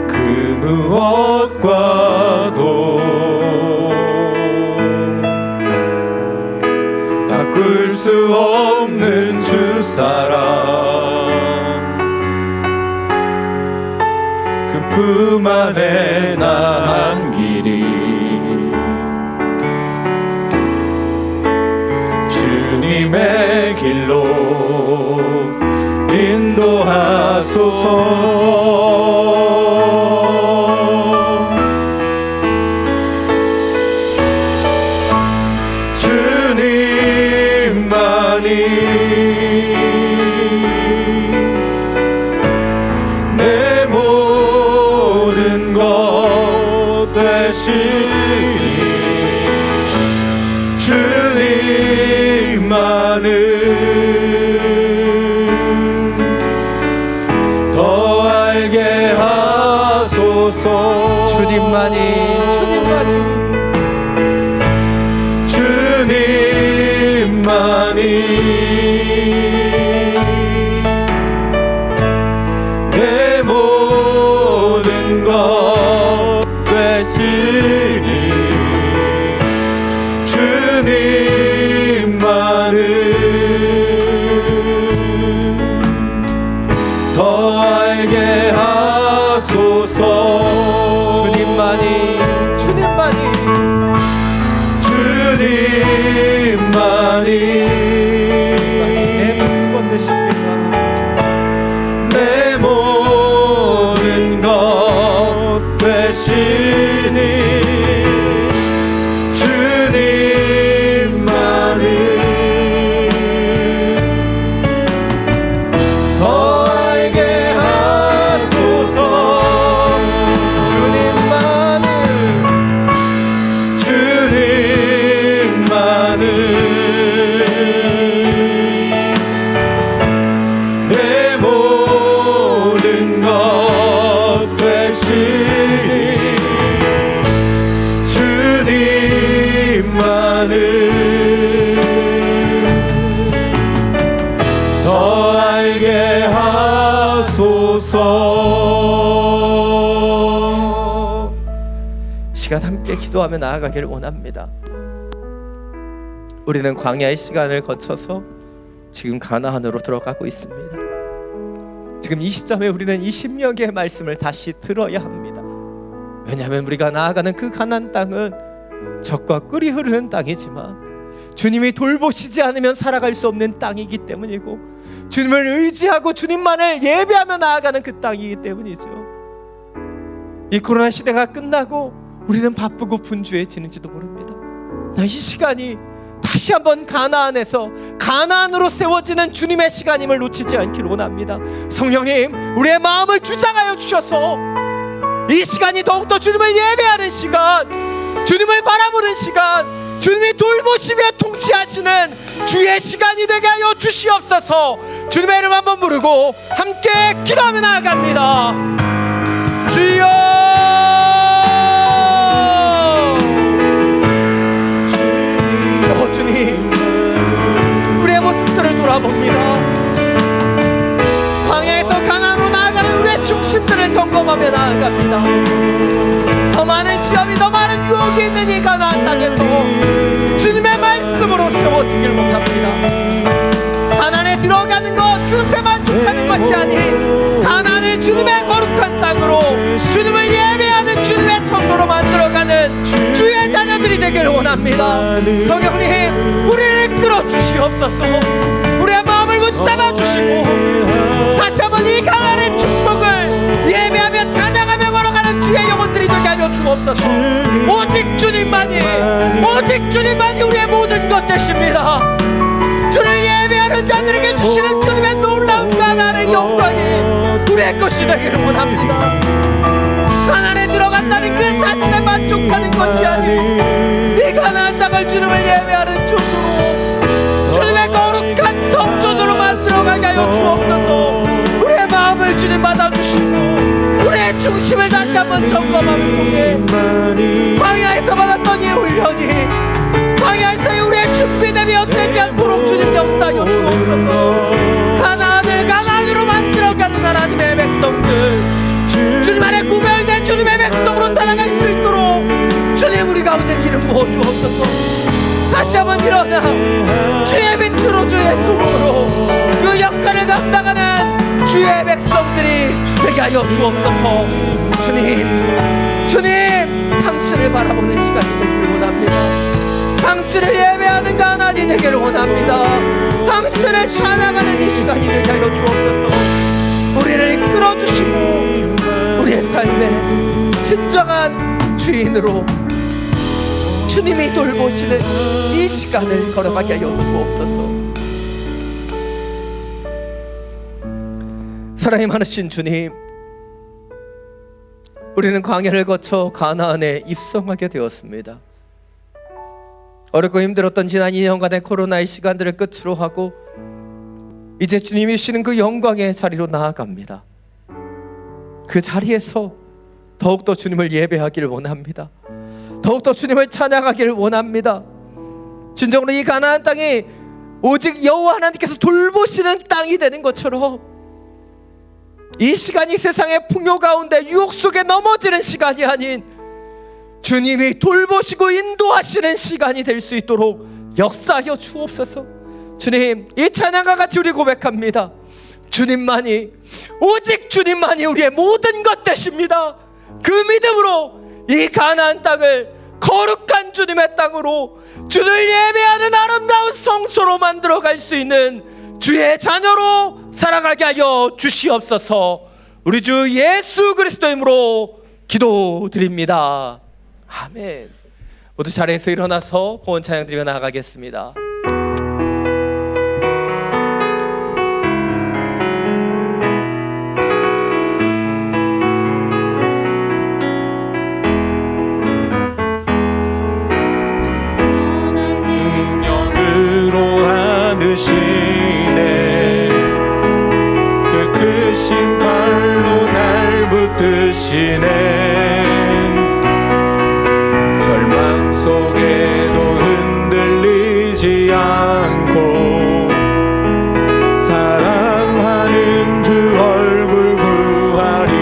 그 무엇과도 바꿀 수 없는 주 사랑. 그 품 안에 나만 길이 주님의 길로 인도하소서. 주님만이 내 모든 것 되시니 더 알게 하소서. 주님만이 내 모든 것 되시니 더 알게 하소서. 주님만이 내 모든 것 되시니 주님만이 더 알게 하소서. 내 모든 것 되시니 주님만을 더 알게 하소서. 시간 함께 기도하며 나아가기를 원합니다. 우리는 광야의 시간을 거쳐서 지금 가나안으로 들어가고 있습니다. 지금 이 시점에 우리는 이 신명기의 말씀을 다시 들어야 합니다. 왜냐하면 우리가 나아가는 그 가나안 땅은 젖과 꿀이 흐르는 땅이지만 주님이 돌보시지 않으면 살아갈 수 없는 땅이기 때문이고, 주님을 의지하고 주님만을 예배하며 나아가는 그 땅이기 때문이죠. 이 코로나 시대가 끝나고 우리는 바쁘고 분주해지는지도 모릅니다. 이 시간이 다시 한번 가나안으로 세워지는 주님의 시간임을 놓치지 않기를 원합니다. 성령님, 우리의 마음을 주장하여 주셔서 이 시간이 더욱더 주님을 예배하는 시간, 주님을 바라보는 시간, 주님이 돌보시며 통치하시는 주의 시간이 되게 하여 주시옵소서. 주님의 이름 한번 부르고 함께 기도하며 나아갑니다. 주여, 원합니다. 더 많은 시험이 더 많은 유혹이 있는 이 가나안 땅에서 주님의 말씀으로 세워지길 원합니다. 가나안에 들어가는 것 그것에 만족하는 것이 아닌 가나안을 주님의 거룩한 땅으로 주님을 예배하는 주님의 처소로 만들어가는 주의 자녀들이 되길 원합니다. 성령님 우리를 끌어주시옵소서. 우리의 마음을 붙잡아 주시고 다시 한번 이 가나안의 축복을 예배하며 찬양하며 걸어가는 주의 영혼들이 되게 하여 주옵소서. 오직 주님만이 우리의 모든 것 되십니다. 주를 예배하는 자들에게 주시는 주님의 놀라운 가나안의 영광이 우리의 것이 되기를 원합니다. 가나안에 들어간다는 그 사실에 만족하는 것이 아닌 이 가나안 땅을 주님을 예배하는 중으로 주님의 거룩한 성전으로 만들어가게 하여 주옵소서. 우리의 마음을 주님 받아주시고 우리의 중심을 다시 한번 점검하는 통해 광야에서 받았던 이 훈련이 광야에서의 우리의 준비됨이 헛되지 않도록 주님 역사하여 주옵소서. 가나안을 가나안으로 만들어가는 하나님의 백성들 주님 안에 구별된 주님의 백성으로 살아갈 수 있도록 주님 우리 가운데 기름 부어 주옵소서. 다시 한번 일어나 주의 빛으로 주의 소금으로 그 역할을 감당하는 주의 백성들이 되게 하여 주옵소서. 주님 당신을 바라보는 시간이 되기를 원합니다. 당신을 예배하는 가나안이 되기를 원합니다. 당신을 찬양하는 이 시간이 되게 하여 주옵소서. 우리를 이끌어주시고 우리의 삶의 진정한 주인으로 주님이 돌보시는 이 시간을 걸어가게 하여 주옵소서. 사랑이 많으신 주님, 우리는 광야를 거쳐 가나안에 입성하게 되었습니다. 어렵고 힘들었던 지난 2년간의 코로나의 시간들을 끝으로 하고 이제 주님이 주시는 그 영광의 자리로 나아갑니다. 그 자리에서 더욱더 주님을 예배하기를 원합니다. 더욱더 주님을 찬양하기를 원합니다. 진정으로 이 가나안 땅이 오직 여호와 하나님께서 돌보시는 땅이 되는 것처럼 이 시간이 세상의 풍요 가운데 유혹 속에 넘어지는 시간이 아닌 주님이 돌보시고 인도하시는 시간이 될 수 있도록 역사하여 주옵소서. 주님, 이 찬양과 같이 우리 고백합니다. 주님만이, 오직 주님만이 우리의 모든 것 되십니다. 그 믿음으로 이 가나안 땅을 거룩한 주님의 땅으로 주를 예배하는 아름다운 성소로 만들어 갈 수 있는 주의 자녀로 살아가게 하여 주시옵소서. 우리 주 예수 그리스도의 이름으로 기도드립니다. 아멘. 모두 자리에서 일어나서 보온 찬양 드리며 나아가겠습니다. 능력으로 하시네 그 크신 발로 날 붙드시네 절망 속에도 흔들리지 않고 사랑하는 주 얼굴 구하리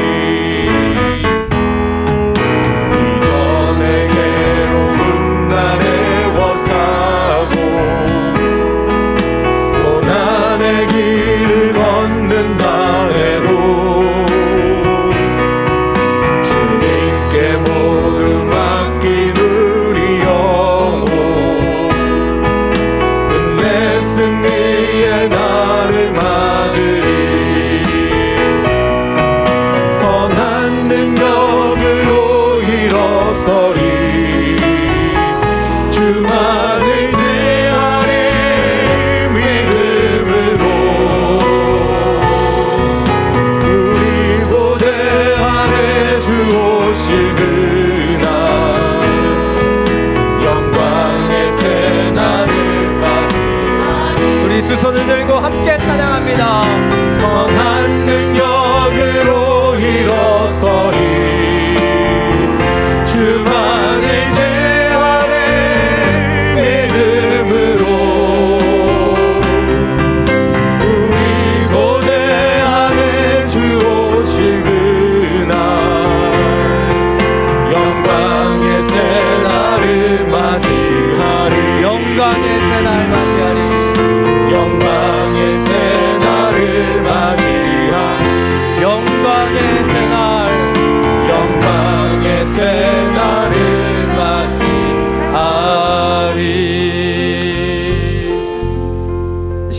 이전에 괴로운 날에 워싸고 고난의 길을 걷는다 해도 주님께 모두 맡긴 우리 영혼 끝내 승리의 날을 맞으리 선한 능력으로 일어서리 주만 의지하리 믿음으로 우리 고대 안에 주 오실 그날 영광의 새날을 맞으리 우리 두 손을 들고 함께 찬양합니다. 선한 능력으로 일어서리 주만 의지하리 믿음으로 우리 고대 안에 주 오실 그날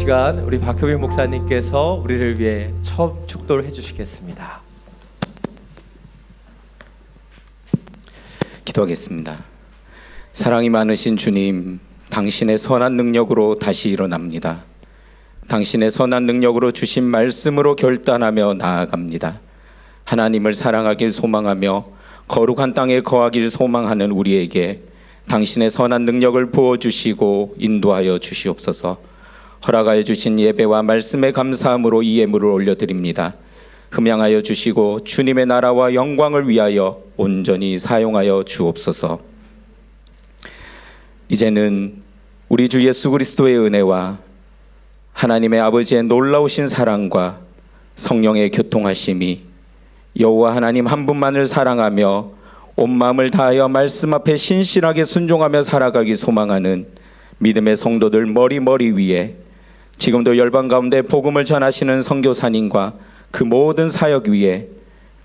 시간 우리 박효빈 목사님께서 우리를 위해 첫 축도를 해주시겠습니다. 기도하겠습니다. 사랑이 많으신 주님, 당신의 선한 능력으로 다시 일어납니다. 당신의 선한 능력으로 주신 말씀으로 결단하며 나아갑니다. 하나님을 사랑하길 소망하며 거룩한 땅에 거하길 소망하는 우리에게 당신의 선한 능력을 부어주시고 인도하여 주시옵소서. 허락하여 주신 예배와 말씀에 감사함으로 이 예물을 올려드립니다. 흠양하여 주시고 주님의 나라와 영광을 위하여 온전히 사용하여 주옵소서. 이제는 우리 주 예수 그리스도의 은혜와 하나님의 아버지의 놀라우신 사랑과 성령의 교통하심이 여호와 하나님 한 분만을 사랑하며 온 마음을 다하여 말씀 앞에 신실하게 순종하며 살아가기 소망하는 믿음의 성도들 머리 위에 지금도 열방 가운데 복음을 전하시는 선교사님과 그 모든 사역 위에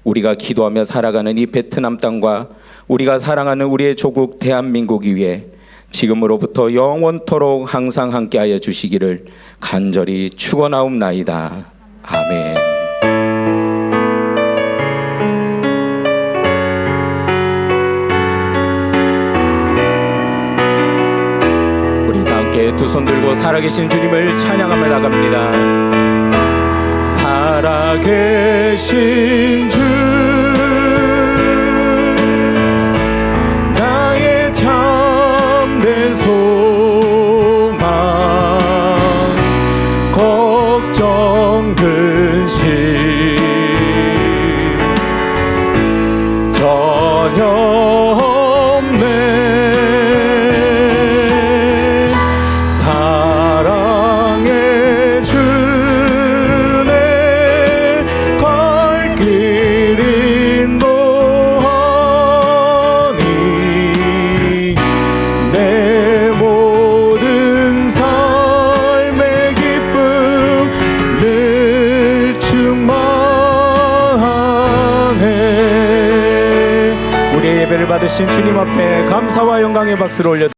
우리가 기도하며 살아가는 이 베트남 땅과 우리가 사랑하는 우리의 조국 대한민국 위에 지금으로부터 영원토록 항상 함께하여 주시기를 간절히 축원하옵나이다. 아멘. 우리 다 함께 두 손 들고 살아계신 주님을 찬양하며 나갑니다. 살아계신 주 나의 참된 소망 걱정 근심 전혀 없네. 사랑의 주네 갈 길 인도하니 내 모든 삶의 기쁨 늘 충만하네. 우리의 예배를 받으신 주님 앞에 감사와 영광의 박수를 올려